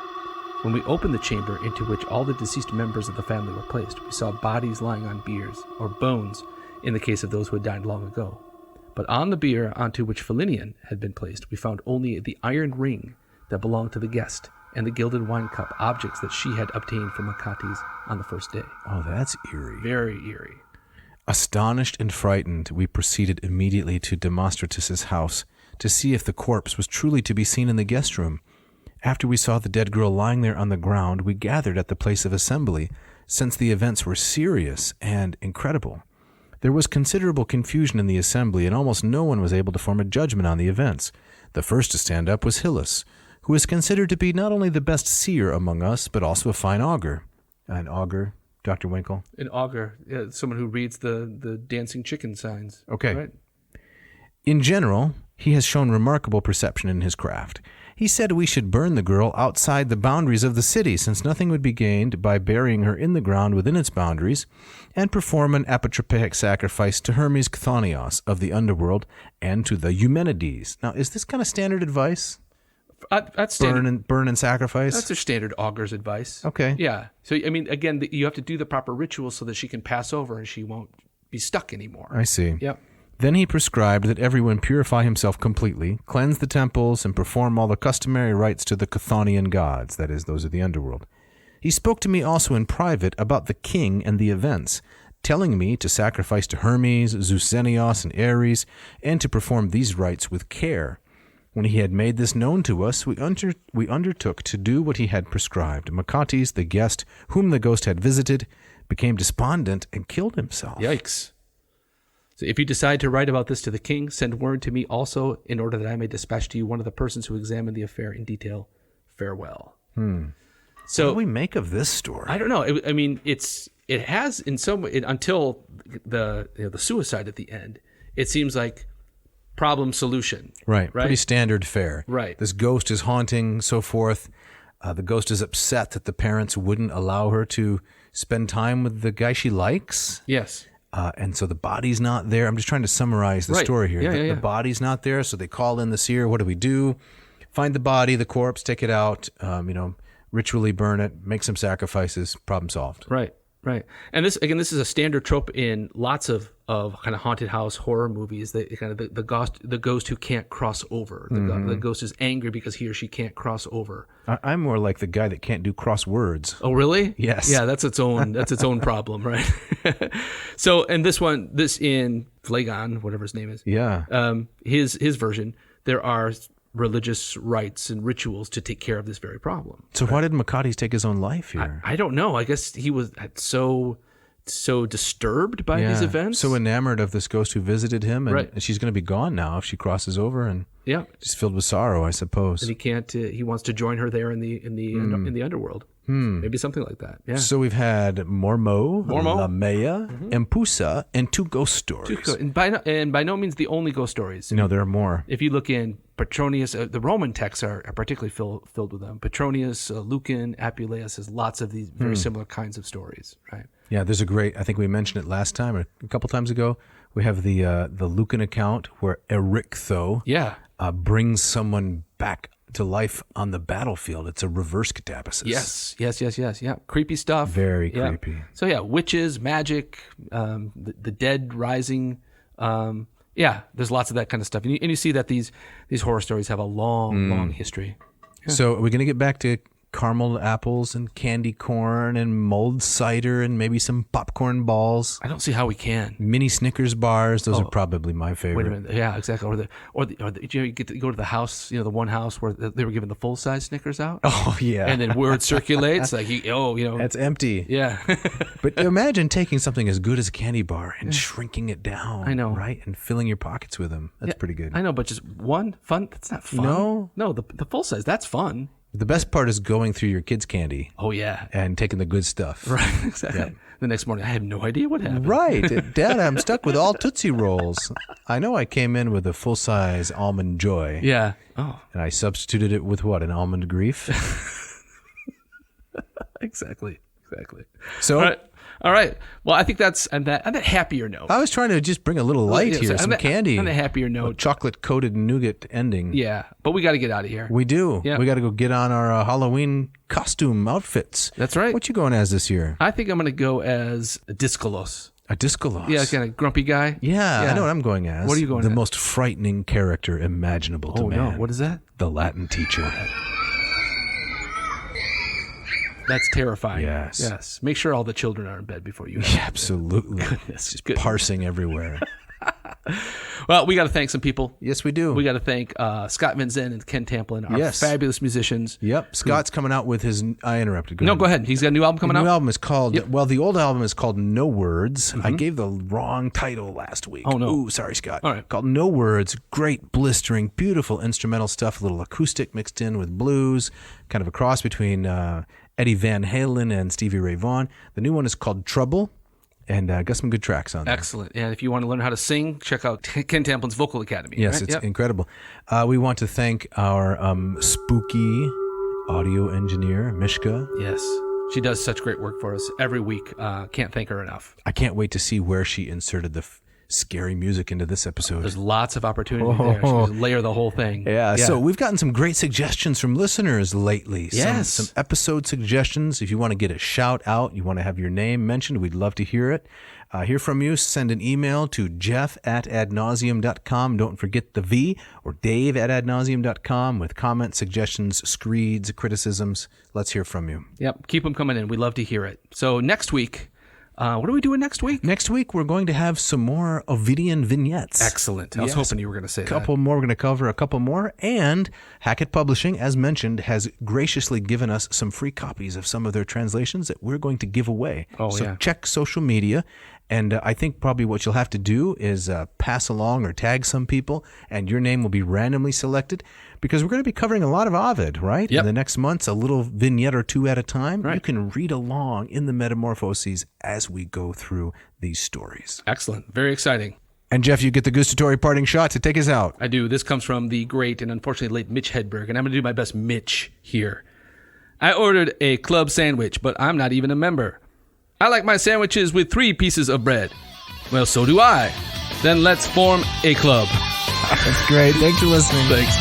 S3: When we opened the chamber into which all the deceased members of the family were placed, we saw bodies lying on biers, or bones, in the case of those who had died long ago. But on the bier onto which Philinian had been placed, we found only the iron ring that belonged to the guest, and the gilded wine cup, objects that she had obtained from Achates on the first day.
S2: Oh, that's eerie.
S3: Very eerie.
S2: Astonished and frightened, we proceeded immediately to Demostratus's house to see if the corpse was truly to be seen in the guest room. After we saw the dead girl lying there on the ground, we gathered at the place of assembly, since the events were serious and incredible. There was considerable confusion in the assembly, and almost no one was able to form a judgment on the events. The first to stand up was Hylas, who is considered to be not only the best seer among us, but also a fine augur. An augur, Dr. Winkle?
S3: An augur, someone who reads the dancing chicken signs.
S2: Okay.
S3: Right?
S2: In general, he has shown remarkable perception in his craft. He said we should burn the girl outside the boundaries of the city, since nothing would be gained by burying her in the ground within its boundaries, and perform an apotropaic sacrifice to Hermes Chthonios of the underworld and to the Haematids. Now, is this kind of standard advice?
S3: That's standard.
S2: Burn and sacrifice?
S3: That's their standard augur's advice.
S2: Okay.
S3: Yeah. So, I mean, again, you have to do the proper rituals so that she can pass over and she won't be stuck anymore.
S2: I see.
S3: Yep.
S2: Then he prescribed that everyone purify himself completely, cleanse the temples, and perform all the customary rites to the Chthonian gods, that is, those of the underworld. He spoke to me also in private about the king and the events, telling me to sacrifice to Hermes, Zeusenios, and Ares, and to perform these rites with care. When he had made this known to us, we undertook to do what he had prescribed. Achates, the guest whom the ghost had visited, became despondent and killed himself.
S3: Yikes. So if you decide to write about this to the king, send word to me also, in order that I may dispatch to you one of the persons who examined the affair in detail. Farewell. So
S2: What do we make of this story?
S3: I don't know. It has in some way until the suicide at the end. It seems like problem solution.
S2: Right. Pretty standard fare.
S3: Right.
S2: This ghost is haunting, so forth. The ghost is upset that the parents wouldn't allow her to spend time with the guy she likes.
S3: Yes.
S2: And so the body's not there. I'm just trying to summarize the story here. The body's not there, so they call in the seer. What do? Find the body, the corpse, take it out, ritually burn it, make some sacrifices, problem solved.
S3: Right. And this is a standard trope in lots of kind of haunted house horror movies. That kind of the ghost who can't cross over. The ghost is angry because he or she can't cross over.
S2: I'm more like the guy that can't do crosswords.
S3: Oh, really?
S2: Yes.
S3: Yeah, that's its own problem, right? So, and this in Phlegon, whatever his name is.
S2: Yeah.
S3: His version, there are religious rites and rituals to take care of this very problem.
S2: So why did Achates take his own life here?
S3: I don't know. I guess he was so disturbed by these events.
S2: So enamored of this ghost who visited him, and
S3: Right.
S2: she's going to be gone now if she crosses over, and
S3: Yeah.
S2: just filled with sorrow, I suppose.
S3: And he can't. He wants to join her there in the underworld. Maybe something like that. Yeah.
S2: So we've had Mormo,
S3: Mormo.
S2: Lamia, Empousa, and two ghost stories.
S3: And by no means the only ghost stories.
S2: No, there are more.
S3: If you look in Petronius, the Roman texts are particularly filled with them. Petronius, Lucan, Apuleius has lots of these very similar kinds of stories. Right.
S2: Yeah, there's a great, I think we mentioned it last time or a couple times ago. We have the Lucan account where Erichtho brings someone back to life on the battlefield. It's a reverse catabasis.
S3: Yes. Yeah. Creepy stuff.
S2: Very creepy.
S3: So yeah, witches, magic, the dead rising. There's lots of that kind of stuff. And you see that these horror stories have a long history. Yeah.
S2: So are we going to get back to caramel apples and candy corn and mulled cider and maybe some popcorn balls?
S3: I don't see how we can.
S2: Mini Snickers bars. Those are probably my favorite.
S3: Wait a minute. Yeah, exactly. Or you get to go to the house, the one house where they were giving the full size Snickers out.
S2: Oh yeah.
S3: And then word circulates like,
S2: that's empty.
S3: Yeah.
S2: But imagine taking something as good as a candy bar and shrinking it down.
S3: I know.
S2: Right? And filling your pockets with them. That's pretty good.
S3: I know, but just one fun, that's not fun. No, the full size, that's fun.
S2: The best part is going through your kids' candy.
S3: Oh, yeah.
S2: And taking the good stuff.
S3: Right, exactly. Yeah. The next morning, I have no idea what happened.
S2: Right. Dad, I'm stuck with all Tootsie Rolls. I know I came in with a full-size Almond Joy.
S3: Yeah. Oh.
S2: And I substituted it with what? An Almond Grief?
S3: Exactly.
S2: So,
S3: All right. Well, I think that's on that happier note.
S2: I was trying to just bring a little light here, some candy.
S3: On a happier note.
S2: Chocolate-coated nougat ending.
S3: Yeah, but we got to get out of here.
S2: We do.
S3: Yeah.
S2: We got to go get on our Halloween costume outfits.
S3: That's right.
S2: What you going as this year?
S3: I think I'm going to go as a Discolos.
S2: A Discolos.
S3: Yeah, kind of grumpy guy.
S2: Yeah, I know what I'm going as.
S3: What are you going
S2: The
S3: as?
S2: most frightening character imaginable to man.
S3: Oh, no. What is that?
S2: The Latin teacher.
S3: That's terrifying.
S2: Yes.
S3: Make sure all the children are in bed before you.
S2: Yeah, absolutely.
S3: Goodness.
S2: Just parsing everywhere.
S3: Well, we got to thank some people.
S2: Yes, we do.
S3: We got to thank Scott Van Zen and Ken Tamplin, our fabulous musicians.
S2: Yep. Scott's coming out with his... I interrupted.
S3: Go ahead. He's got a new album coming out?
S2: The new album is called... Well, the old album is called No Words. I gave the wrong title last week.
S3: Oh, no.
S2: Ooh, sorry, Scott.
S3: All right.
S2: Called No Words. Great, blistering, beautiful instrumental stuff. A little acoustic mixed in with blues. Kind of a cross between Eddie Van Halen and Stevie Ray Vaughan. The new one is called Trouble. And got some good tracks on there.
S3: Excellent. And if you want to learn how to sing, check out Ken Tamplin's Vocal Academy.
S2: Yes,
S3: right?
S2: it's incredible. We want to thank our spooky audio engineer, Mishka.
S3: Yes. She does such great work for us every week. Can't thank her enough.
S2: I can't wait to see where she inserted the scary music into this episode.
S3: There's lots of opportunity there. She can layer the whole thing.
S2: Yeah, so we've gotten some great suggestions from listeners lately.
S3: Yes.
S2: Some episode suggestions. If you want to get a shout out, you want to have your name mentioned, we'd love to hear it. Hear from you. Send an email to jeff@adnauseum.com. Don't forget the V, or dave@adnauseum.com with comments, suggestions, screeds, criticisms. Let's hear from you.
S3: Yep. Keep them coming in. We love to hear it. So next week, what are we doing next week?
S2: Next week, we're going to have some more Ovidian vignettes.
S3: Excellent. I was hoping you were going to say that.
S2: We're going to cover a couple more. And Hackett Publishing, as mentioned, has graciously given us some free copies of some of their translations that we're going to give away. So check social media. And I think probably what you'll have to do is pass along or tag some people, and your name will be randomly selected, because we're going to be covering a lot of Ovid, right?
S3: Yep.
S2: In the next months, a little vignette or two at a time.
S3: Right.
S2: You can read along in the Metamorphoses as we go through these stories.
S3: Excellent. Very exciting.
S2: And Jeff, you get the gustatory parting shot to take us out.
S3: I do. This comes from the great and unfortunately late Mitch Hedberg, and I'm going to do my best Mitch here. I ordered a club sandwich, but I'm not even a member. I like my sandwiches with 3 pieces of bread. Well, so do I. Then let's form a club.
S2: That's great. Thanks for listening.
S3: Thanks.